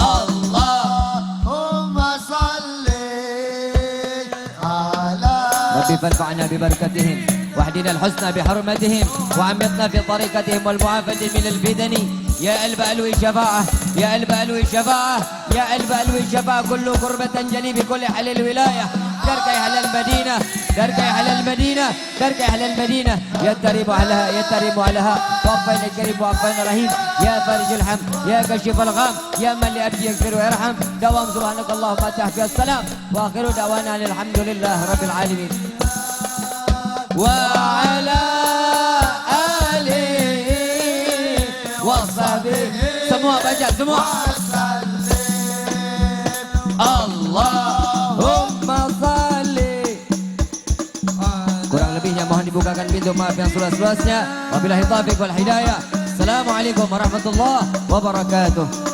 Allahumma salli ala ربي فانفعنا ببركتهم واهدنا الحسنى بحرمتهم وعمقنا في طريقتهم والمعافاة من الفتن. يا قلب ألوي الشفاعة، يا قلب ألوي الشفاعة، يا قلب ألوي الشفاعة. كل كربة جلي بكل حل الولاية. درك أهل المدينة، درك أهل المدينة، درك أهل المدينة. يترب أهلها، يترب أهلها. وفينا الكريم وفينا الرحيم. يا فارج الحم، يا كشف الغام، يا من لأبدي يغفر ويرحم. دوام سبحانك اللهم تحفي السلام. وآخر دعوانا الحمد لله رب العالمين. وعلى آله وصحبه. Semua baca semua. Allahumma salli. Kurang lebihnya mohon dibukakan pintu maaf yang seluas-luasnya. Wabillahi taufiq wal hidayah. Assalamualaikum warahmatullahi wabarakatuh.